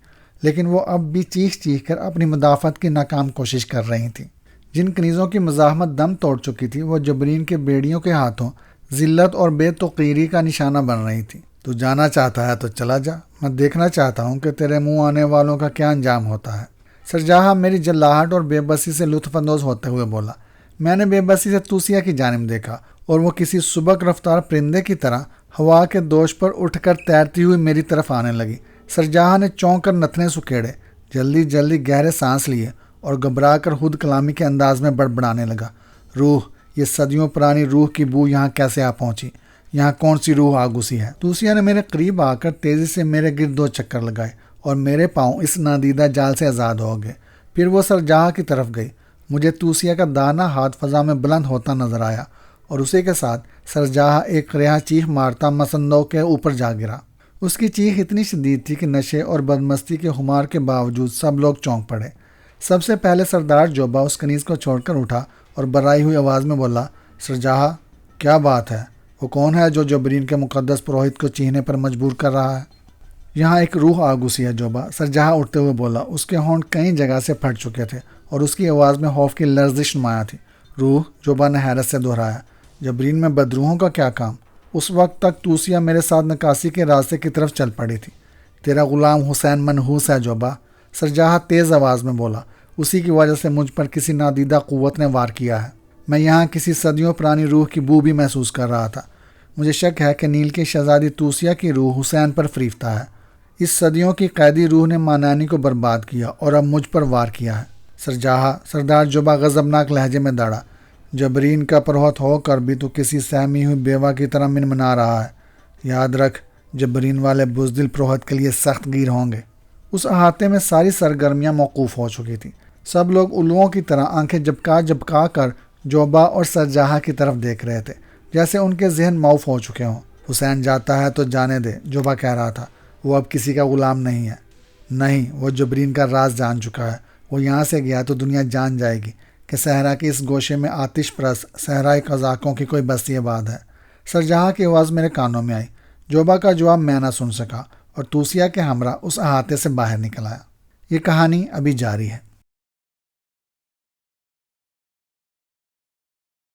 لیکن وہ اب بھی چیخ چیخ کر اپنی مدافعت کی ناکام کوشش کر رہی تھیں۔ جن کنیزوں کی مزاحمت دم توڑ چکی تھی، وہ جبرین کے بیڑیوں کے ہاتھوں ذلت اور بے توقیری کا نشانہ بن رہی تھی۔ تو جانا چاہتا ہے تو چلا جا، میں دیکھنا چاہتا ہوں کہ تیرے منہ آنے والوں کا کیا انجام ہوتا ہے۔ سرجہاں میری جلاہٹ اور بے بسی سے لطف اندوز ہوتے ہوئے بولا۔ میں نے بے بسی سے توسیہ کی جانب دیکھا، اور وہ کسی سبک رفتار پرندے کی طرح ہوا کے دوش پر اٹھ کر تیرتی ہوئی میری طرف آنے لگی۔ سرجہاں نے چونک کر نتنے سکیڑے، جلدی جلدی گہرے سانس لیے، اور گھبرا کر خود کلامی کے انداز میں بڑبڑانے لگا۔ روح، یہ صدیوں پرانی روح کی بو یہاں کیسے آ پہنچی؟ یہاں کون سی روح آ گھسی ہے؟ توسیہ نے میرے قریب آ کر تیزی سے میرے گرد 2 چکر لگائے، اور میرے پاؤں اس نادیدہ جال سے آزاد ہو گئے۔ پھر وہ سرجہاں کی طرف گئی۔ مجھے توسیہ کا دانا ہاتھ فضا میں بلند ہوتا نظر آیا، اور اسی کے ساتھ سرجہاں ایک رہا چیخ مارتا مسندوں کے اوپر جا گرا۔ اس کی چیخ اتنی شدید تھی کہ نشے اور بدمستی کے خمار کے باوجود سب لوگ چونک پڑے۔ سب سے پہلے سردار جوبا اس کنیز کو چھوڑ کر اٹھا، اور برائی ہوئی آواز میں بولا، سرجہاں، کیا بات ہے؟ وہ کون ہے جو جبرین کے مقدس پروہت کو چیخنے پر مجبور کر رہا ہے؟ یہاں ایک روح آ گھسی ہے جوبا، سرجہاں اٹھتے ہوئے بولا۔ اس کے ہونٹ کئی جگہ سے پھٹ چکے تھے، اور اس کی آواز میں خوف کی لرزش نمایاں تھی۔ روح؟ جوبا نے حیرت سے دہرایا۔ جبرین میں بدروحوں کا کیا کام؟ اس وقت تک توسیہ میرے ساتھ نکاسی کے راستے کی طرف چل پڑی تھی۔ تیرا غلام حسین منحوس ہے جوبا، سرجہاں تیز آواز میں بولا۔ اسی کی وجہ سے مجھ پر کسی نادیدہ قوت نے وار کیا ہے۔ میں یہاں کسی صدیوں پرانی روح کی بو بھی محسوس کر رہا تھا۔ مجھے شک ہے کہ نیل کی شہزادی توسیہ کی روح حسین پر فریفتہ ہے۔ اس صدیوں کی قیدی روح نے مانانی کو برباد کیا، اور اب مجھ پر وار کیا ہے۔ سرجہاں، سردار جوبا غضبناک لہجے میں داڑا، جبرین کا پروہت ہو کر بھی تو کسی سہمی ہوئی بیوہ کی طرح منمنا رہا ہے۔ یاد رکھ، جبرین والے بزدل پروہت کے لیے سخت گیر ہوں گے۔ اس احاطے میں ساری سرگرمیاں موقوف ہو چکی تھیں۔ سب لوگ الوؤں کی طرح آنکھیں جھپکا کر جوبا اور سرجہاں کی طرف دیکھ رہے تھے، جیسے ان کے ذہن معاف ہو چکے ہوں۔ حسین جاتا ہے تو جانے دے، جوبا کہہ رہا تھا۔ وہ اب کسی کا غلام نہیں ہے۔ نہیں، وہ جبرین کا راز جان چکا ہے۔ وہ یہاں سے گیا تو دنیا جان جائے گی کہ صحرا کے اس گوشے میں آتش پرست صحرائی قزاقوں کی کوئی بستی آباد ہے۔ سرجہاں کی آواز میرے کانوں میں آئی۔ جوبا کا جواب میں نہ سن سکا اور توسیہ کے ہمراہ اس احاطے سے باہر نکل آیا۔ یہ کہانی ابھی جاری ہے۔